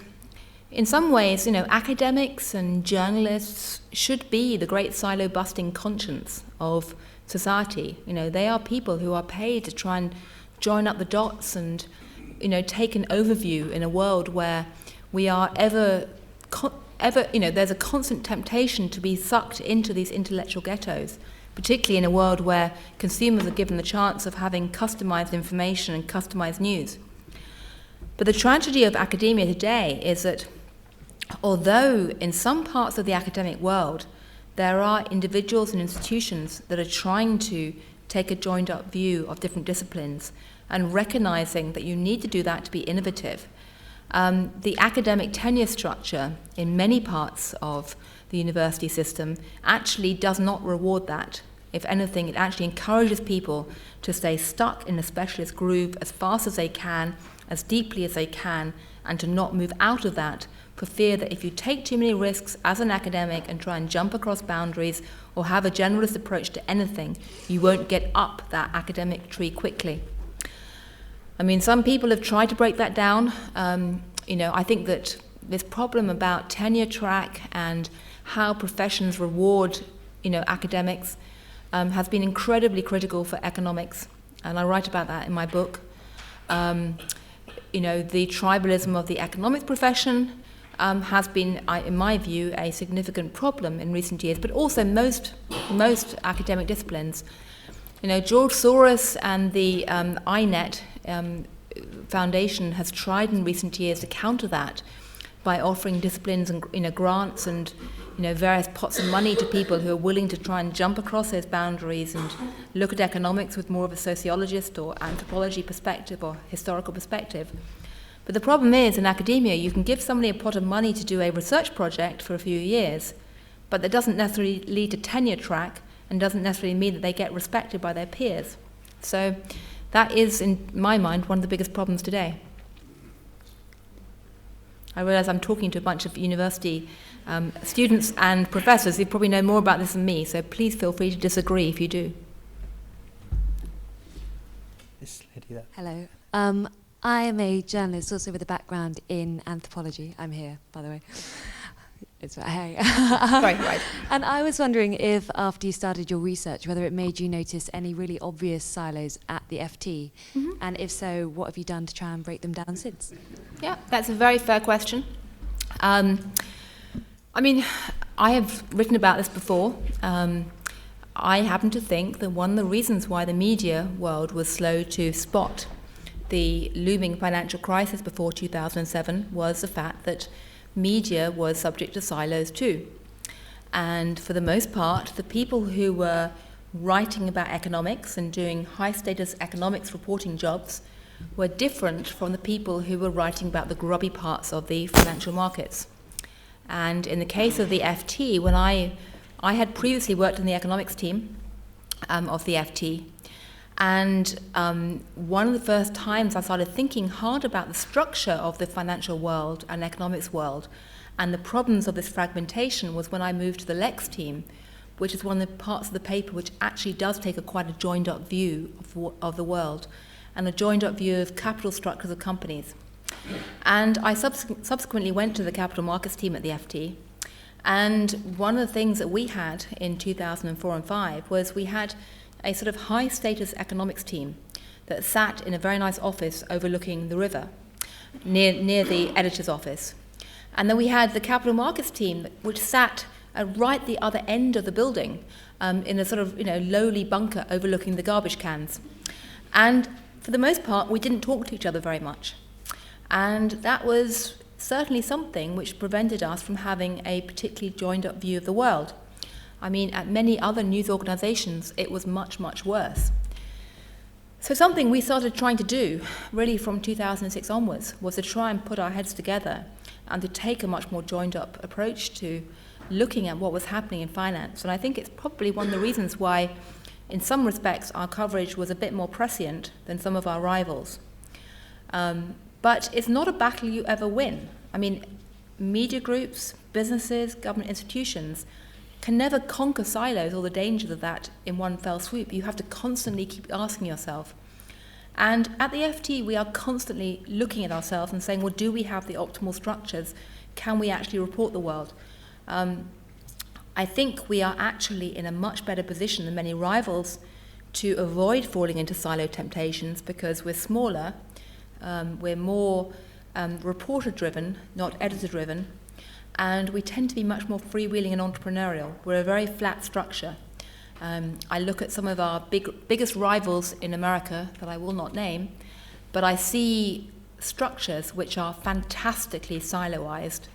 in some ways, academics and journalists should be the great silo-busting conscience of society. They are people who are paid to try and join up the dots and, take an overview in a world where we are ever, there's a constant temptation to be sucked into these intellectual ghettos, particularly in a world where consumers are given the chance of having customized information and customized news. But the tragedy of academia today is that although in some parts of the academic world there are individuals and institutions that are trying to take a joined-up view of different disciplines and recognizing that you need to do that to be innovative, the academic tenure structure in many parts of the university system actually does not reward that. If anything, it actually encourages people to stay stuck in a specialist groove as fast as they can, as deeply as they can, and to not move out of that for fear that if you take too many risks as an academic and try and jump across boundaries or have a generalist approach to anything, you won't get up that academic tree quickly. I mean, some people have tried to break that down. I think that this problem about tenure track and how professions reward, academics, has been incredibly critical for economics, and I write about that in my book. The tribalism of the economics profession has been, in my view, a significant problem in recent years, but also most academic disciplines. George Soros and the INET Foundation has tried in recent years to counter that by offering disciplines and grants and various pots of money to people who are willing to try and jump across those boundaries and look at economics with more of a sociologist or anthropology perspective or historical perspective. But the problem is, in academia, you can give somebody a pot of money to do a research project for a few years, but that doesn't necessarily lead to tenure track and doesn't necessarily mean that they get respected by their peers. So that is, in my mind, one of the biggest problems today. I realise I'm talking to a bunch of university students and professors who probably know more about this than me, so please feel free to disagree if you do. This lady there. Hello. I am a journalist also with a background in anthropology. I'm here, by the way. It's hey. Right. And I was wondering if, after you started your research, whether it made you notice any really obvious silos at the FT, and if so, what have you done to try and break them down since? Yeah, that's a very fair question. I have written about this before. I happen to think that one of the reasons why the media world was slow to spot the looming financial crisis before 2007 was the fact that media was subject to silos too. And for the most part, the people who were writing about economics and doing high-status economics reporting jobs were different from the people who were writing about the grubby parts of the financial markets. And in the case of the FT, when I had previously worked in the economics team of the FT, and one of the first times I started thinking hard about the structure of the financial world and economics world and the problems of this fragmentation was when I moved to the Lex team, which is one of the parts of the paper which actually does take quite a joined-up view of the world and a joined-up view of capital structures of companies. And I subsequently went to the capital markets team at the FT, and one of the things that we had in 2004 and 5 was we had a sort of high-status economics team that sat in a very nice office overlooking the river, near the editor's office. And then we had the capital markets team, which sat right the other end of the building, in a sort of lowly bunker overlooking the garbage cans. And for the most part, we didn't talk to each other very much. And that was certainly something which prevented us from having a particularly joined-up view of the world. I mean, at many other news organizations, it was much, much worse. So something we started trying to do, really from 2006 onwards, was to try and put our heads together and to take a much more joined-up approach to looking at what was happening in finance. And I think it's probably one of the reasons why, in some respects, our coverage was a bit more prescient than some of our rivals. But it's not a battle you ever win. I mean, media groups, businesses, government institutions can never conquer silos or the dangers of that in one fell swoop. You have to constantly keep asking yourself. And at the FT, we are constantly looking at ourselves and saying, well, do we have the optimal structures? Can we actually report the world? I think we are actually in a much better position than many rivals to avoid falling into silo temptations because we're smaller, we're more reporter-driven, not editor-driven, and we tend to be much more freewheeling and entrepreneurial. We're a very flat structure. I look at some of our biggest rivals in America that I will not name, but I see structures which are fantastically siloized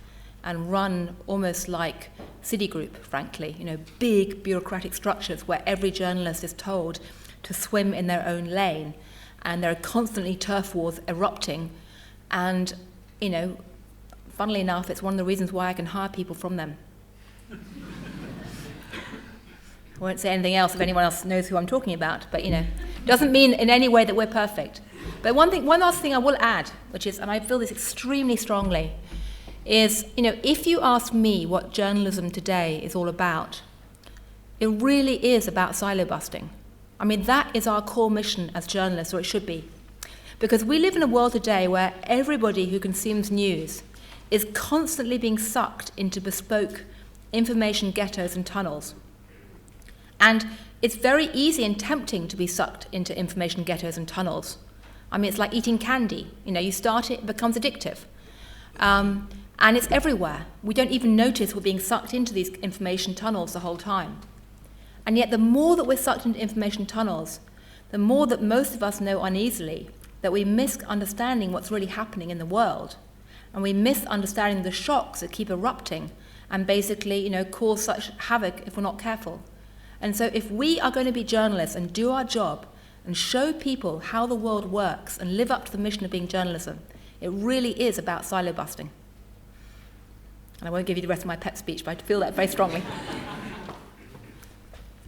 and run almost like Citigroup, frankly, big bureaucratic structures where every journalist is told to swim in their own lane, and there are constantly turf wars erupting, and, funnily enough, it's one of the reasons why I can hire people from them. I won't say anything else if anyone else knows who I'm talking about, but, doesn't mean in any way that we're perfect. But one last thing I will add, which is, and I feel this extremely strongly, is, if you ask me what journalism today is all about, it really is about silo busting. I mean, that is our core mission as journalists, or it should be. Because we live in a world today where everybody who consumes news is constantly being sucked into bespoke information ghettos and tunnels. And it's very easy and tempting to be sucked into information ghettos and tunnels. I mean, it's like eating candy. You know, you start it becomes addictive. And it's everywhere. We don't even notice we're being sucked into these information tunnels the whole time. And yet the more that we're sucked into information tunnels, the more that most of us know uneasily that we miss understanding what's really happening in the world. And we miss understanding the shocks that keep erupting and basically, you know, cause such havoc if we're not careful. And so if we are going to be journalists and do our job and show people how the world works and live up to the mission of being journalism, it really is about silo busting. And I won't give you the rest of my pep speech, but I feel that very strongly.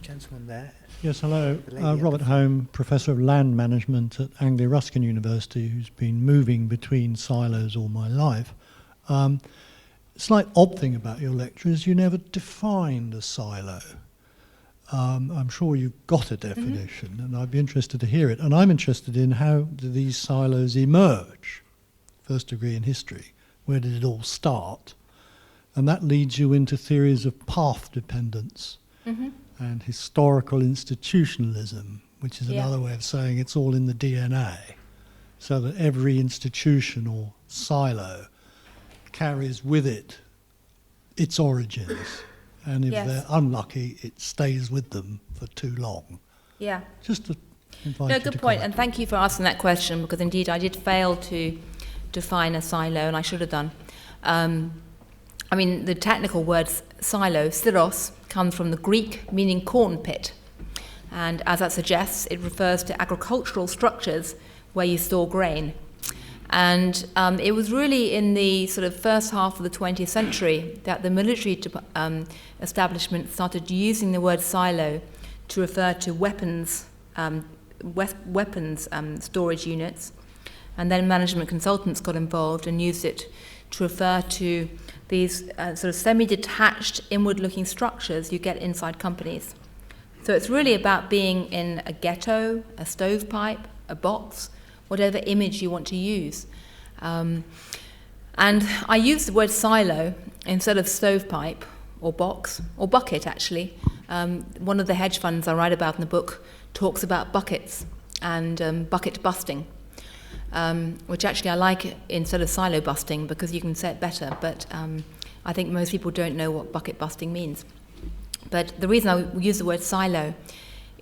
Gentleman there. Yes, hello. The lady Robert Home, Professor of Land Management at Anglia-Ruskin University, who's been moving between silos all my life. Slight odd thing about your lecture is you never defined a silo. I'm sure you've got a definition, and I'd be interested to hear it. And I'm interested in how do these silos emerge? First degree in history. Where did it all start? And that leads you into theories of path dependence and historical institutionalism, which is another way of saying it's all in the DNA, so that every institution or silo carries with it its origins. And if they're unlucky, it stays with them for too long. Yeah. Just to invite No, you good to point, comment. and thank you for asking that question, because indeed I did fail to define a silo, and I should have done. I mean, the technical word silo, silos, comes from the Greek meaning corn pit. And as that suggests, it refers to agricultural structures where you store grain. And it was really in the sort of first half of the 20th century that the military establishment started using the word silo to refer to weapons storage units. And then management consultants got involved and used it to refer to these sort of semi-detached, inward-looking structures you get inside companies. So it's really about being in a ghetto, a stovepipe, a box, whatever image you want to use. And I use the word silo instead of stovepipe or box or bucket, actually. One of the hedge funds I write about in the book talks about buckets and bucket busting, which actually I like instead of silo busting because you can say it better, but I think most people don't know what bucket busting means. But the reason I use the word silo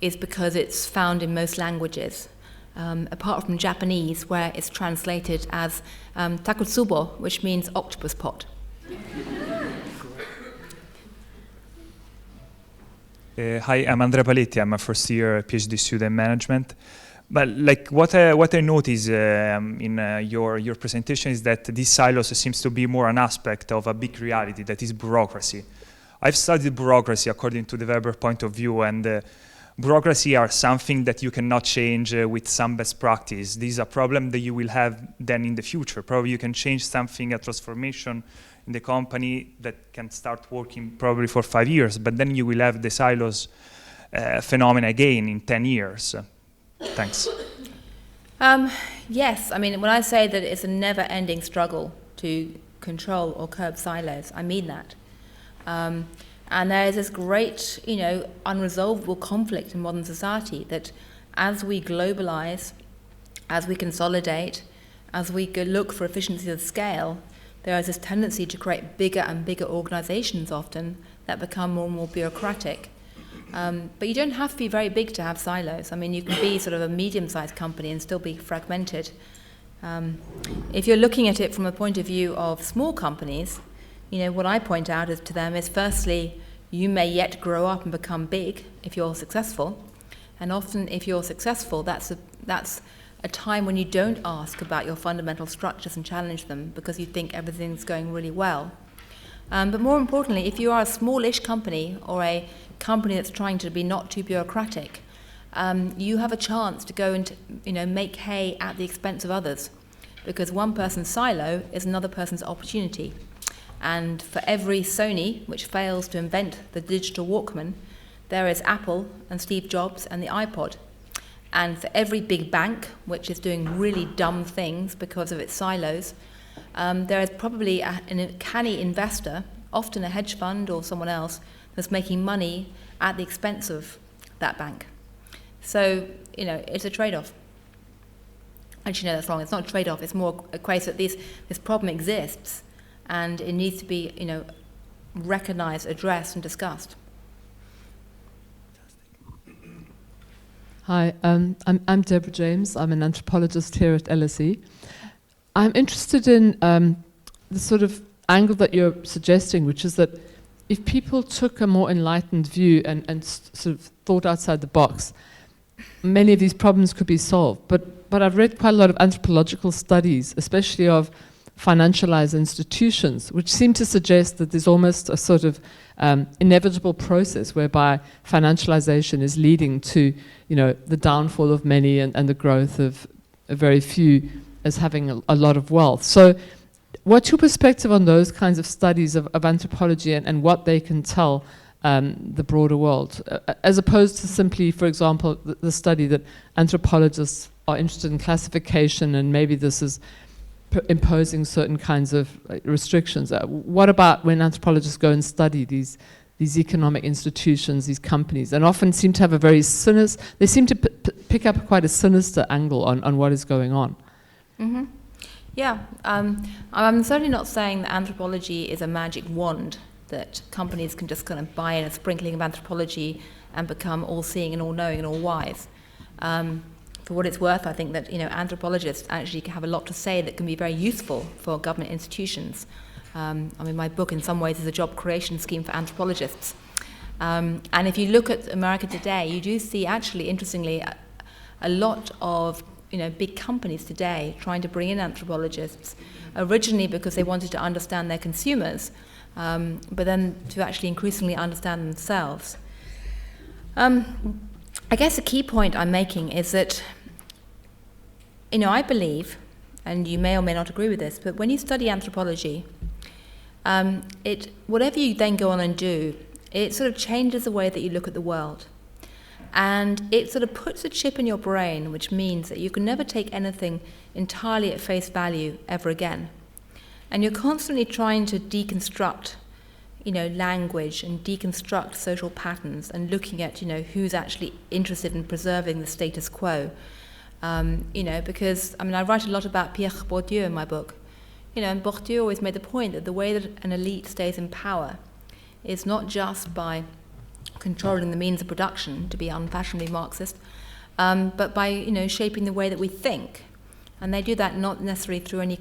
is because it's found in most languages, apart from Japanese, where it's translated as takotsubo, which means octopus pot. Hi, I'm Andrea Paletti. I'm a first-year PhD student in management. But like what I notice in your presentation is that these silos seems to be more an aspect of a big reality that is bureaucracy. I've studied bureaucracy according to the Weber point of view, and bureaucracy are something that you cannot change with some best practice. This is a problem that you will have then in the future. Probably you can change something, a transformation in the company that can start working probably for 5 years, but then you will have the silos phenomena again in 10 years. Thanks. Yes, I mean, when I say that it's a never-ending struggle to control or curb silos, I mean that. And there is this great, unresolvable conflict in modern society that as we globalize, as we consolidate, as we look for efficiencies of scale, there is this tendency to create bigger and bigger organizations often that become more and more bureaucratic. But you don't have to be very big to have silos. I mean, you can be sort of a medium-sized company and still be fragmented. If you're looking at it from a point of view of small companies, what I point out to them is, firstly, you may yet grow up and become big if you're successful. And often, if you're successful, that's a time when you don't ask about your fundamental structures and challenge them because you think everything's going really well. But more importantly, if you are a smallish company or a company that's trying to be not too bureaucratic, you have a chance to go and make hay at the expense of others, because one person's silo is another person's opportunity. And for every Sony which fails to invent the digital Walkman, there is Apple and Steve Jobs and the iPod. And for every big bank which is doing really dumb things because of its silos, there is probably a canny investor, often a hedge fund or someone else, that's making money at the expense of that bank. So, it's a trade-off. Actually, no, that's wrong. It's not a trade-off. It's more a case that this problem exists, and it needs to be, recognised, addressed, and discussed. Hi, I'm Deborah James. I'm an anthropologist here at LSE. I'm interested in the sort of angle that you're suggesting, which is that if people took a more enlightened view and sort of thought outside the box, many of these problems could be solved. But I've read quite a lot of anthropological studies, especially of financialized institutions, which seem to suggest that there's almost a sort of inevitable process whereby financialization is leading to, the downfall of many and the growth of a very few as having a lot of wealth. So what's your perspective on those kinds of studies of anthropology and what they can tell the broader world, as opposed to simply, for example, the study that anthropologists are interested in classification and maybe this is imposing certain kinds of restrictions? What about when anthropologists go and study these economic institutions, these companies, and often seem to have a very sinister, they seem to pick up quite a sinister angle on what is going on? Mm-hmm. Yeah, I'm certainly not saying that anthropology is a magic wand that companies can just kind of buy in a sprinkling of anthropology and become all-seeing and all-knowing and all-wise. For what it's worth, I think that anthropologists actually have a lot to say that can be very useful for government institutions. My book in some ways is a job creation scheme for anthropologists. And if you look at America today, you do see actually, interestingly, a lot of big companies today trying to bring in anthropologists, originally because they wanted to understand their consumers, but then to actually increasingly understand themselves. I guess the key point I'm making is that, I believe, and you may or may not agree with this, but when you study anthropology, whatever you then go on and do, it sort of changes the way that you look at the world. And it sort of puts a chip in your brain, which means that you can never take anything entirely at face value ever again. And you're constantly trying to deconstruct, language and deconstruct social patterns and looking at, who's actually interested in preserving the status quo. Because, I write a lot about Pierre Bourdieu in my book. And Bourdieu always made the point that the way that an elite stays in power is not just by controlling the means of production, to be unfashionably Marxist, but by shaping the way that we think. And they do that not necessarily through any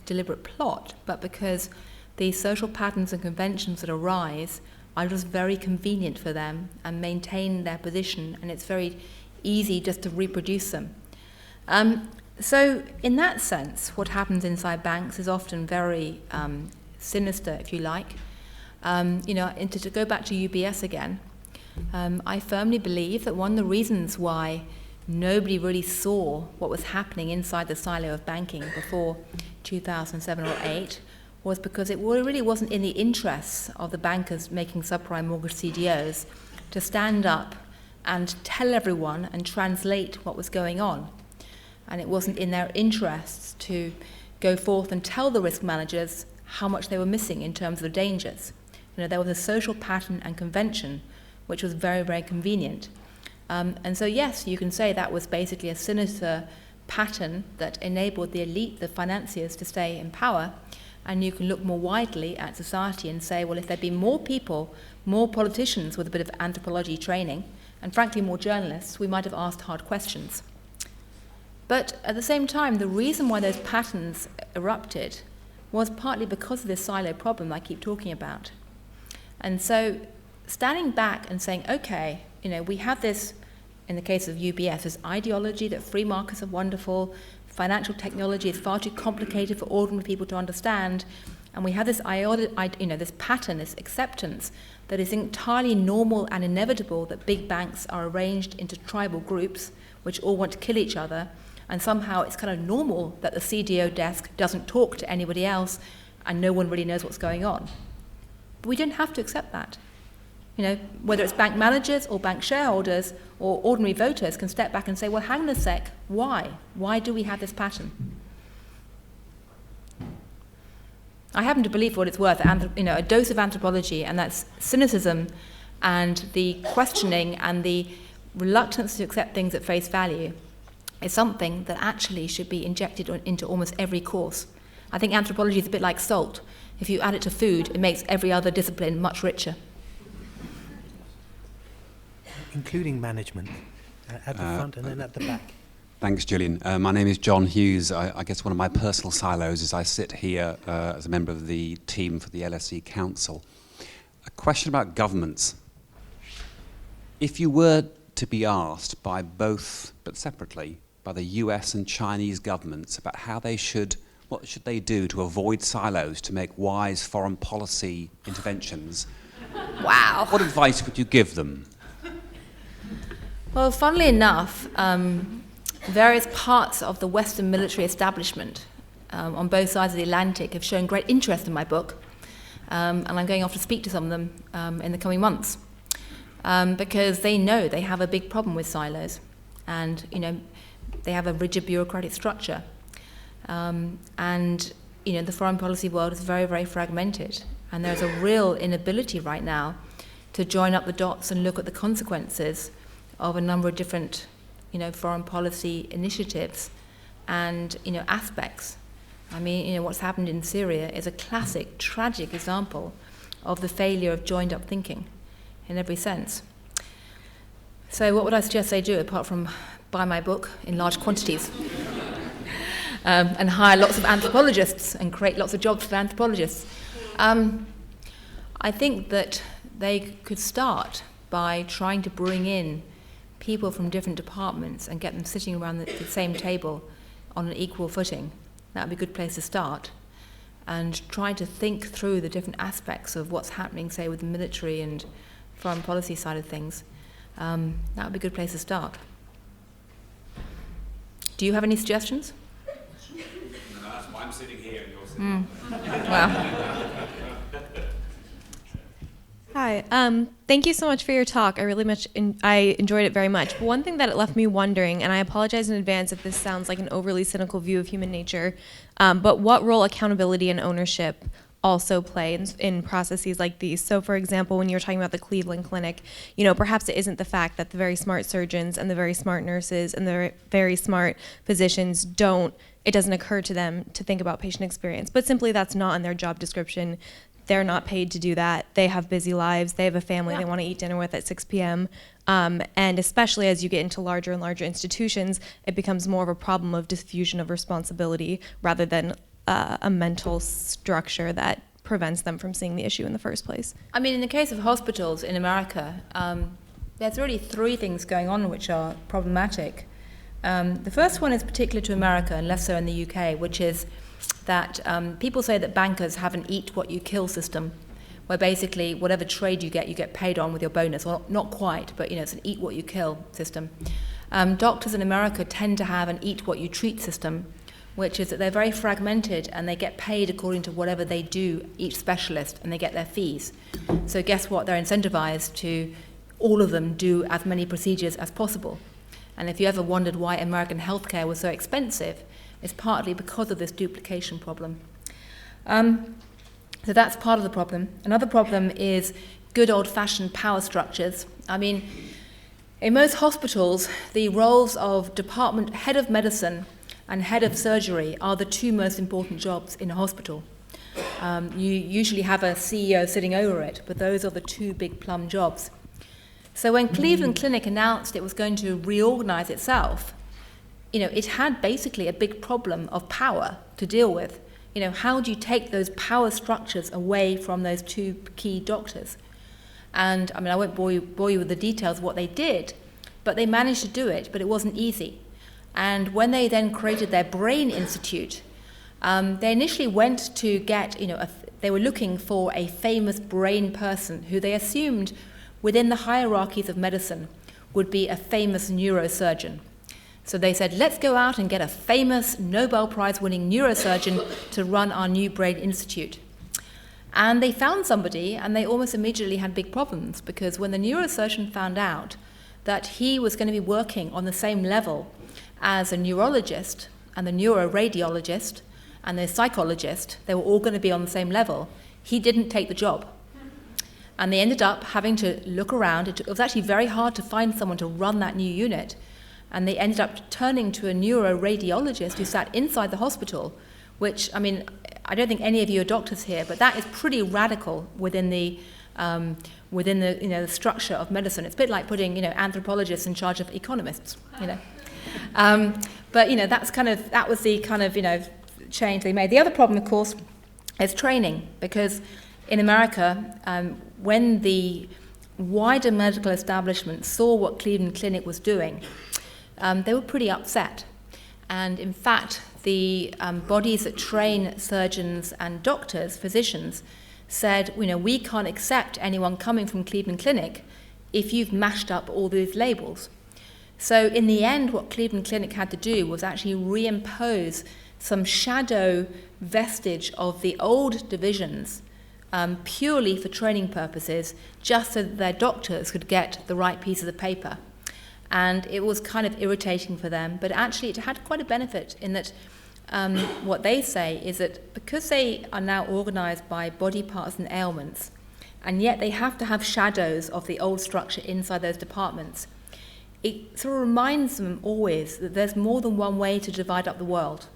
deliberate plot, but because the social patterns and conventions that arise are just very convenient for them and maintain their position, and it's very easy just to reproduce them. So in that sense, what happens inside banks is often very sinister, if you like. And to go back to UBS again, I firmly believe that one of the reasons why nobody really saw what was happening inside the silo of banking before 2007 or 8 was because it really wasn't in the interests of the bankers making subprime mortgage CDOs to stand up and tell everyone and translate what was going on. And it wasn't in their interests to go forth and tell the risk managers how much they were missing in terms of the dangers. There was a social pattern and convention which was very, very convenient. And so, yes, you can say that was basically a sinister pattern that enabled the elite, the financiers, to stay in power. And you can look more widely at society and say, well, if there'd been more people, more politicians with a bit of anthropology training, and frankly more journalists, we might have asked hard questions. But at the same time, the reason why those patterns erupted was partly because of this silo problem I keep talking about. And so standing back and saying, okay, we have this, in the case of UBS, this ideology that free markets are wonderful, financial technology is far too complicated for ordinary people to understand, and we have this this pattern, this acceptance that is entirely normal and inevitable that big banks are arranged into tribal groups which all want to kill each other, and somehow it's kind of normal that the CDO desk doesn't talk to anybody else and no one really knows what's going on. But we don't have to accept that. Whether it's bank managers or bank shareholders or ordinary voters can step back and say, well, hang on a sec, why? Why do we have this pattern? I happen to believe, for what it's worth, a dose of anthropology, and that's cynicism and the questioning and the reluctance to accept things at face value, is something that actually should be injected into almost every course. I think anthropology is a bit like salt. If you add it to food, it makes every other discipline much richer. Including management, at the front and then at the back. Thanks, Gillian. My name is John Hughes. I guess one of my personal silos is I sit here as a member of the team for the LSE Council. A question about governments. If you were to be asked by both, but separately, by the US and Chinese governments about what should they do to avoid silos, to make wise foreign policy interventions, Wow. what advice would you give them? Well, funnily enough, various parts of the Western military establishment on both sides of the Atlantic have shown great interest in my book, and I'm going off to speak to some of them in the coming months, because they know they have a big problem with silos, and they have a rigid bureaucratic structure, and the foreign policy world is very, very fragmented, and there's a real inability right now to join up the dots and look at the consequences of a number of different foreign policy initiatives and aspects. I mean, what's happened in Syria is a classic, tragic example of the failure of joined-up thinking in every sense. So what would I suggest they do, apart from buy my book in large quantities and hire lots of anthropologists and create lots of jobs for anthropologists? I think that they could start by trying to bring in people from different departments and get them sitting around the same table on an equal footing. That would be a good place to start. And try to think through the different aspects of what's happening, say, with the military and foreign policy side of things. That would be a good place to start. Do you have any suggestions? No, that's why I'm sitting here and you're sitting Well. Hi. Thank you so much for your talk. I enjoyed it very much. But one thing that it left me wondering, and I apologize in advance if this sounds like an overly cynical view of human nature, but what role accountability and ownership also play in processes like these? So, for example, when you're talking about the Cleveland Clinic, perhaps it isn't the fact that the very smart surgeons and the very smart nurses and the very smart physicians it doesn't occur to them to think about patient experience, but simply that's not in their job description. They're not paid to do that. They have busy lives. They have a family they want to eat dinner with at 6 p.m. And especially as you get into larger and larger institutions, it becomes more of a problem of diffusion of responsibility rather than a mental structure that prevents them from seeing the issue in the first place. I mean, in the case of hospitals in America, there's really three things going on which are problematic. The first one is particular to America and less so in the UK, which is that people say that bankers have an eat-what-you-kill system, where basically whatever trade you get paid on with your bonus. Well, not quite, but it's an eat-what-you-kill system. Doctors in America tend to have an eat-what-you-treat system, which is that they're very fragmented and they get paid according to whatever they do, each specialist, and they get their fees. So guess what? They're incentivized to, all of them, do as many procedures as possible. And if you ever wondered why American healthcare was so expensive, it's partly because of this duplication problem. So that's part of the problem. Another problem is good old-fashioned power structures. I mean, in most hospitals, the roles of department head of medicine and head of surgery are the two most important jobs in a hospital. You usually have a CEO sitting over it, but those are the two big plum jobs. So when Cleveland Clinic announced it was going to reorganize itself, it had basically a big problem of power to deal with. How do you take those power structures away from those two key doctors? And I won't bore you with the details of what they did, but they managed to do it, but it wasn't easy. And when they then created their Brain Institute, they initially went to get, they were looking for a famous brain person who they assumed within the hierarchies of medicine would be a famous neurosurgeon. So they said, let's go out and get a famous Nobel Prize-winning neurosurgeon to run our new Brain Institute. And they found somebody, and they almost immediately had big problems, because when the neurosurgeon found out that he was going to be working on the same level as a neurologist and the neuroradiologist and the psychologist, they were all going to be on the same level. He didn't take the job. And they ended up having to look around. It was actually very hard to find someone to run that new unit. And they ended up turning to a neuroradiologist who sat inside the hospital, which, I mean, I don't think any of you are doctors here, but that is pretty radical within the the structure of medicine. It's a bit like putting anthropologists in charge of economists. But that was the kind of change they made. The other problem, of course, is training, because in America, when the wider medical establishment saw what Cleveland Clinic was doing, they were pretty upset. And in fact, the bodies that train surgeons and doctors, physicians, said, we can't accept anyone coming from Cleveland Clinic if you've mashed up all these labels. So in the end, what Cleveland Clinic had to do was actually reimpose some shadow vestige of the old divisions purely for training purposes, just so that their doctors could get the right pieces of paper. And it was kind of irritating for them, but actually it had quite a benefit in that what they say is that because they are now organized by body parts and ailments, and yet they have to have shadows of the old structure inside those departments, it sort of reminds them always that there's more than one way to divide up the world.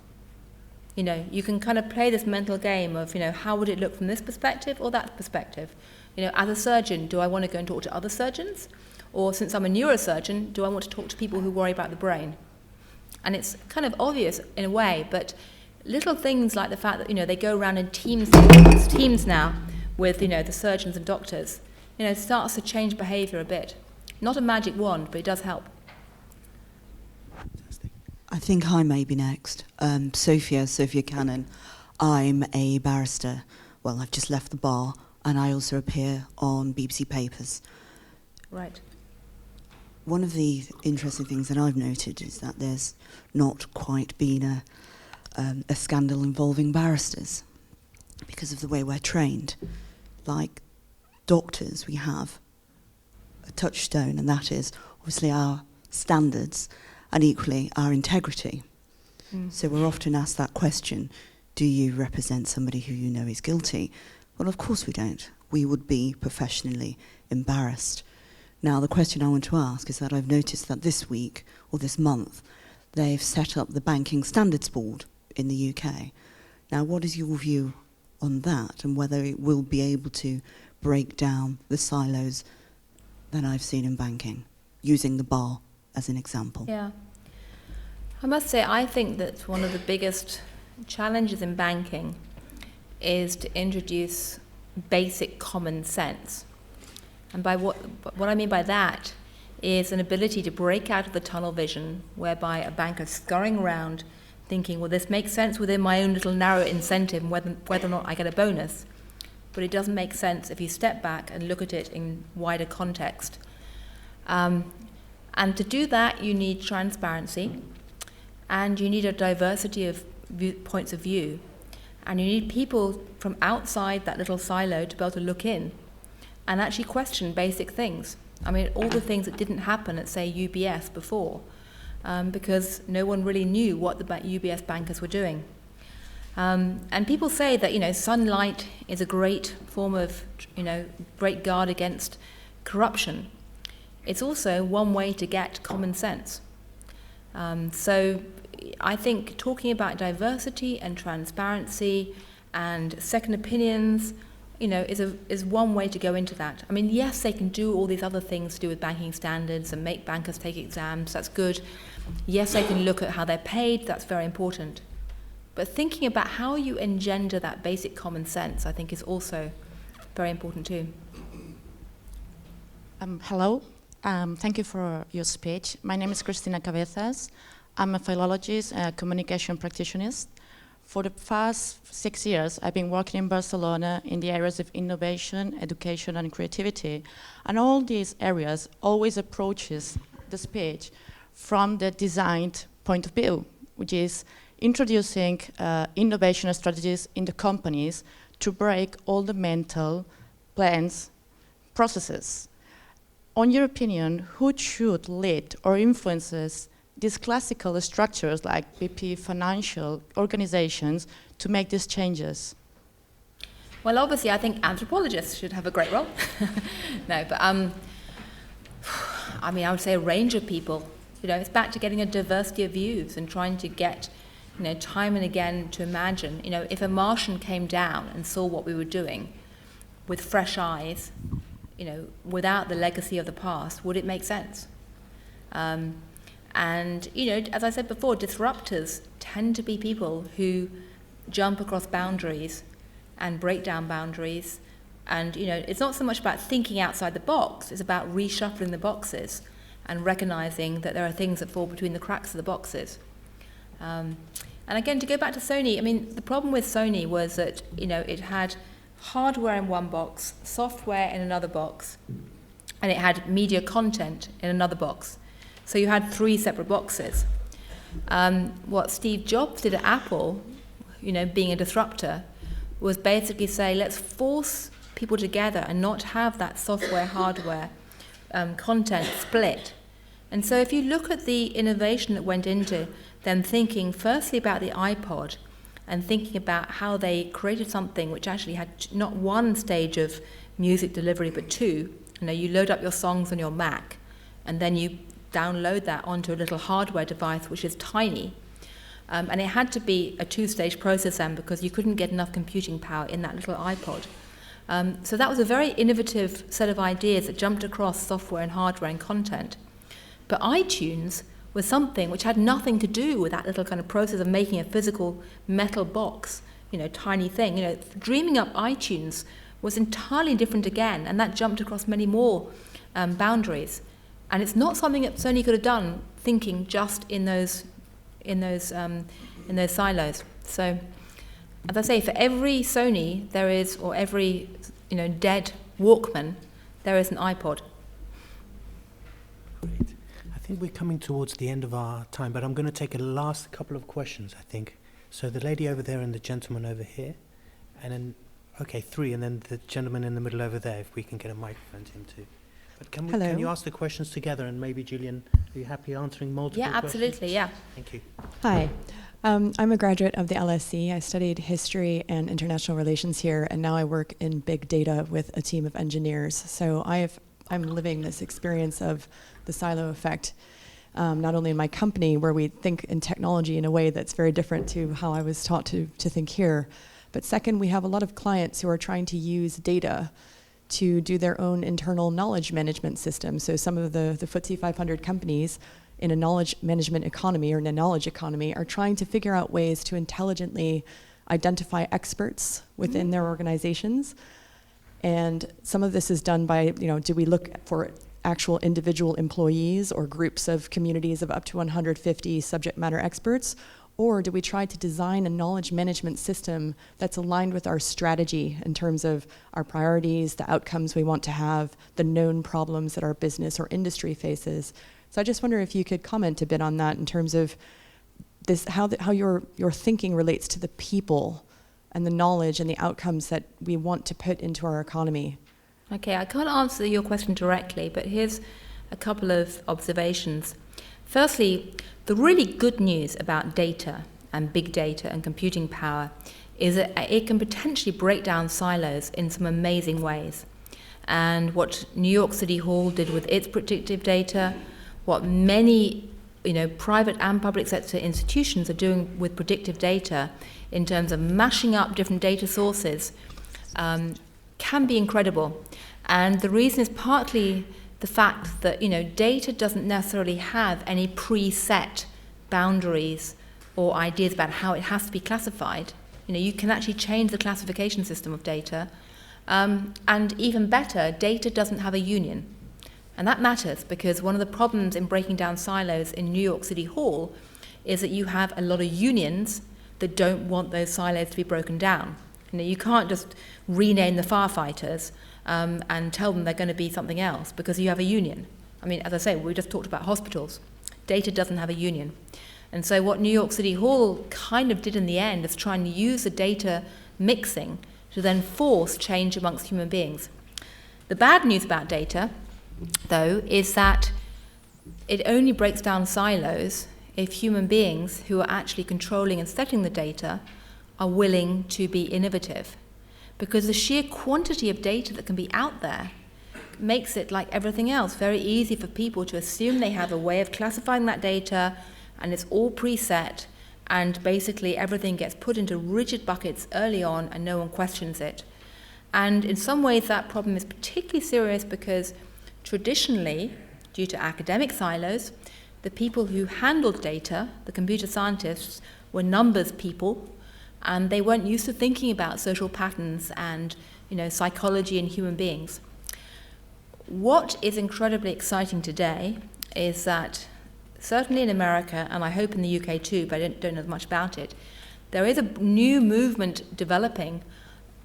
You can kind of play this mental game of, how would it look from this perspective or that perspective? As a surgeon, do I want to go and talk to other surgeons? Or since I'm a neurosurgeon, do I want to talk to people who worry about the brain? And it's kind of obvious in a way, but little things like the fact that, they go around in teams now with, the surgeons and doctors, starts to change behavior a bit. Not a magic wand, but it does help. I think I may be next. Sophia Cannon. I'm a barrister. Well, I've just left the bar, and I also appear on BBC Papers. Right. One of the interesting things that I've noted is that there's not quite been a scandal involving barristers because of the way we're trained. Like doctors, we have a touchstone, and that is obviously our standards and equally our integrity. So we're often asked that question, do you represent somebody who you know is guilty? Well, of course we don't. We would be professionally embarrassed. Now, the question I want to ask is that I've noticed that this week, or this month, they've set up the Banking Standards Board in the UK. Now, what is your view on that, and whether it will be able to break down the silos that I've seen in banking, using the bar as an example? Yeah. I must say, I think that one of the biggest challenges in banking is to introduce basic common sense. And by what I mean by that is an ability to break out of the tunnel vision whereby a banker's scurrying around thinking, well, this makes sense within my own little narrow incentive and whether or not I get a bonus. But it doesn't make sense if you step back and look at it in wider context. And to do that, you need transparency, and you need a diversity of points of view, and you need people from outside that little silo to be able to look in and actually question basic things. I mean, all the things that didn't happen at, say, UBS before, because no one really knew what the UBS bankers were doing. And people say that, sunlight is a great form of, great guard against corruption. It's also one way to get common sense. So I think talking about diversity and transparency and second opinions, is one way to go into that. I mean, yes, they can do all these other things to do with banking standards and make bankers take exams, that's good. Yes, they can look at how they're paid, that's very important. But thinking about how you engender that basic common sense, I think, is also very important too. Hello, thank you for your speech. My name is Cristina Cabezas. I'm a philologist and a communication practitioner. For the past 6 years, I've been working in Barcelona in the areas of innovation, education, and creativity. And all these areas always approaches the speech from the designed point of view, which is introducing innovation strategies in the companies to break all the mental plans, processes. On your opinion, who should lead or influences these classical structures like BP financial organizations to make these changes? Well, obviously, I think anthropologists should have a great role. No, but I mean, I would say a range of people. You know, it's back to getting a diversity of views and trying to get, you know, time and again to imagine, you know, if a Martian came down and saw what we were doing with fresh eyes, you know, without the legacy of the past, would it make sense? And, you know, as I said before, disruptors tend to be people who jump across boundaries and break down boundaries. And, you know, it's not so much about thinking outside the box, it's about reshuffling the boxes and recognizing that there are things that fall between the cracks of the boxes. And again, to go back to Sony, I mean, the problem with Sony was that, you know, it had hardware in one box, software in another box, and it had media content in another box. So you had 3 separate boxes. What Steve Jobs did at Apple, you know, being a disruptor, was basically say, let's force people together and not have that software, hardware, content split. And so if you look at the innovation that went into them thinking firstly about the iPod and thinking about how they created something which actually had not one stage of music delivery but 2. You know, you load up your songs on your Mac and then you download that onto a little hardware device which is tiny. And it had to be a 2-stage process then because you couldn't get enough computing power in that little iPod. So that was a very innovative set of ideas that jumped across software and hardware and content. But iTunes was something which had nothing to do with that little kind of process of making a physical metal box, you know, tiny thing. You know, dreaming up iTunes was entirely different again, and that jumped across many more boundaries. And it's not something that Sony could have done thinking just in those silos. So, as I say, for every Sony there is, or every, you know, dead Walkman, there is an iPod. Great. I think we're coming towards the end of our time, but I'm going to take a last couple of questions, I think. So the lady over there and the gentleman over here, and then, okay, 3, and then the gentleman in the middle over there, if we can get a microphone to him too. But can you ask the questions together, and maybe, Gillian, are you happy answering multiple questions? Yeah, absolutely, yeah. Thank you. Hi. I'm a graduate of the LSE. I studied history and international relations here, and now I work in big data with a team of engineers. So I'm living this experience of the silo effect, not only in my company, where we think in technology in a way that's very different to how I was taught to think here, but second, we have a lot of clients who are trying to use data to do their own internal knowledge management system. So some of the FTSE 500 companies in a knowledge management economy or in a knowledge economy are trying to figure out ways to intelligently identify experts within their organizations. And some of this is done by, you know, do we look for actual individual employees or groups of communities of up to 150 subject matter experts? Or do we try to design a knowledge management system that's aligned with our strategy in terms of our priorities, the outcomes we want to have, the known problems that our business or industry faces? So I just wonder if you could comment a bit on that in terms of this, how your thinking relates to the people and the knowledge and the outcomes that we want to put into our economy. Okay, I can't answer your question directly, but here's a couple of observations. Firstly, the really good news about data and big data and computing power is that it can potentially break down silos in some amazing ways. And what New York City Hall did with its predictive data, what many, you know, private and public sector institutions are doing with predictive data in terms of mashing up different data sources, can be incredible. And the reason is partly the fact that, you know, data doesn't necessarily have any preset boundaries or ideas about how it has to be classified. You know, you can actually change the classification system of data. And even better, data doesn't have a union. And that matters because one of the problems in breaking down silos in New York City Hall is that you have a lot of unions that don't want those silos to be broken down. You know, you can't just rename the firefighters and tell them they're going to be something else because you have a union. I mean, as I say, we just talked about hospitals. Data doesn't have a union. And so what New York City Hall kind of did in the end is try and use the data mixing to then force change amongst human beings. The bad news about data, though, is that it only breaks down silos if human beings who are actually controlling and setting the data are willing to be innovative. Because the sheer quantity of data that can be out there makes it, like everything else, very easy for people to assume they have a way of classifying that data and it's all preset, and basically everything gets put into rigid buckets early on and no one questions it. And in some ways that problem is particularly serious because traditionally, due to academic silos, the people who handled data, the computer scientists, were numbers people, and they weren't used to thinking about social patterns and, psychology in human beings. What is incredibly exciting today is that, certainly in America, and I hope in the UK too, but I don't know much about it, there is a new movement developing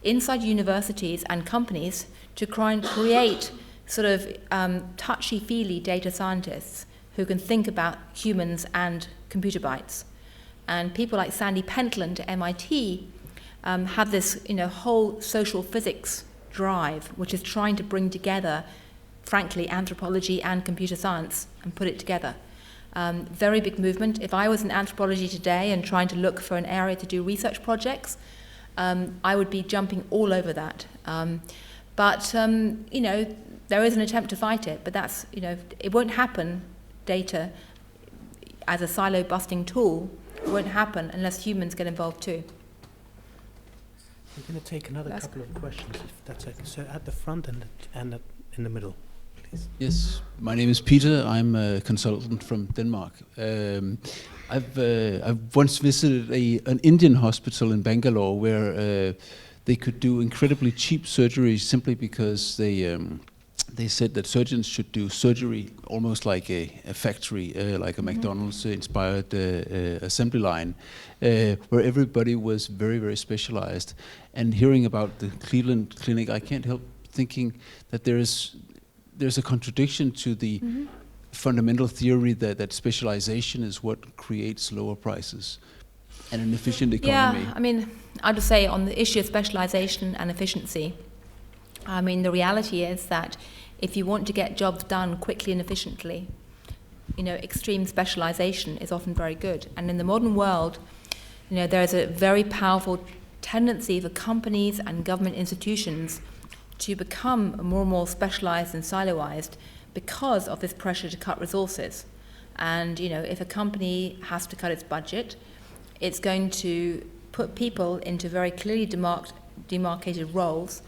inside universities and companies to try and create sort of touchy-feely data scientists who can think about humans and computer bytes. And people like Sandy Pentland at MIT have this whole social physics drive, which is trying to bring together, frankly, anthropology and computer science and put it together. Very big movement. If I was in anthropology today and trying to look for an area to do research projects, I would be jumping all over that. But there is an attempt to fight it, but that's, it won't happen, data as a silo-busting tool, won't happen unless humans get involved too. We're going to take another couple of questions, if that's okay. So at the front and in the middle, please. Yes, my name is Peter. I'm a consultant from Denmark. I've once visited an Indian hospital in Bangalore where they could do incredibly cheap surgery simply because they said that surgeons should do surgery almost like a factory, like a McDonald's inspired assembly line, where everybody was very, very specialized. And hearing about the Cleveland Clinic, I can't help thinking that there's a contradiction to the fundamental theory that specialization is what creates lower prices and an efficient economy. Yeah, I mean, I'll just say on the issue of specialization and efficiency, I mean, the reality is that if you want to get jobs done quickly and efficiently, extreme specialization is often very good. And in the modern world, there's a very powerful tendency for companies and government institutions to become more and more specialized and siloized because of this pressure to cut resources. And, if a company has to cut its budget, it's going to put people into very clearly demarcated roles.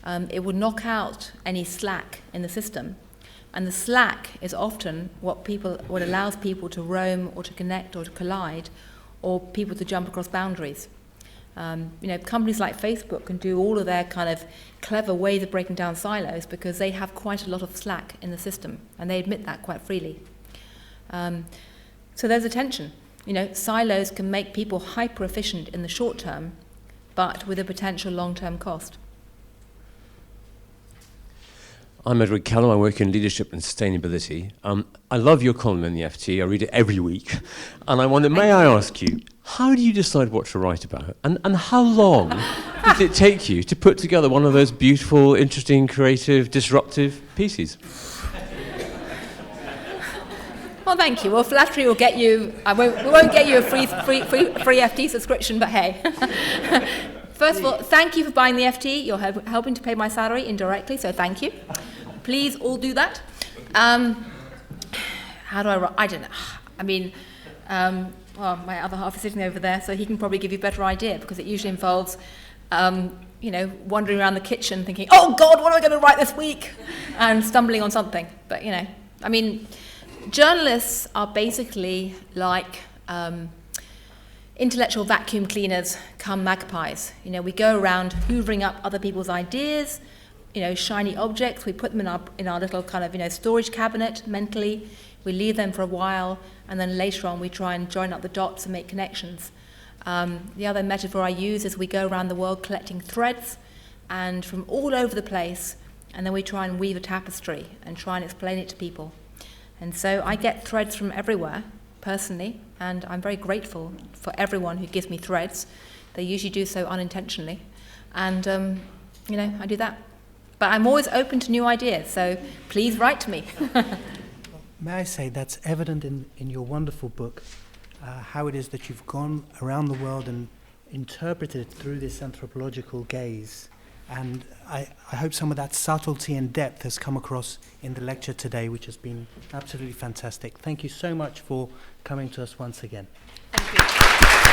It would knock out any slack in the system. And the slack is often what allows people to roam or to connect or to collide, or people to jump across boundaries. Companies like Facebook can do all of their kind of clever ways of breaking down silos because they have quite a lot of slack in the system, and they admit that quite freely. So there's a tension. Silos can make people hyper-efficient in the short term, but with a potential long-term cost. I'm Edward Callum. I work in leadership and sustainability. I love your column in the FT. I read it every week. And I wonder, may I ask you, how do you decide what to write about? And how long did it take you to put together one of those beautiful, interesting, creative, disruptive pieces? Well, thank you. Well, flattery will get you... we won't get you a free FT subscription, but hey. First of all, thank you for buying the FT. You're helping to pay my salary indirectly, so thank you. Please all do that. How do I write? I don't know. I mean, well, my other half is sitting over there, so he can probably give you a better idea, because it usually involves, wandering around the kitchen thinking, oh God, what am I going to write this week? And stumbling on something. But, I mean, journalists are basically like... intellectual vacuum cleaners come magpies. We go around hoovering up other people's ideas, shiny objects. We put them in our little kind of, storage cabinet mentally. We leave them for a while, and then later on we try and join up the dots and make connections. The other metaphor I use is we go around the world collecting threads, and from all over the place, and then we try and weave a tapestry and try and explain it to people. And so I get threads from everywhere, personally, and I'm very grateful for everyone who gives me threads. They usually do so unintentionally, and I do that. But I'm always open to new ideas, so please write to me. may I say that's evident in your wonderful book, how it is that you've gone around the world and interpreted it through this anthropological gaze. And I hope some of that subtlety and depth has come across in the lecture today, which has been absolutely fantastic. Thank you so much for coming to us once again. Thank you.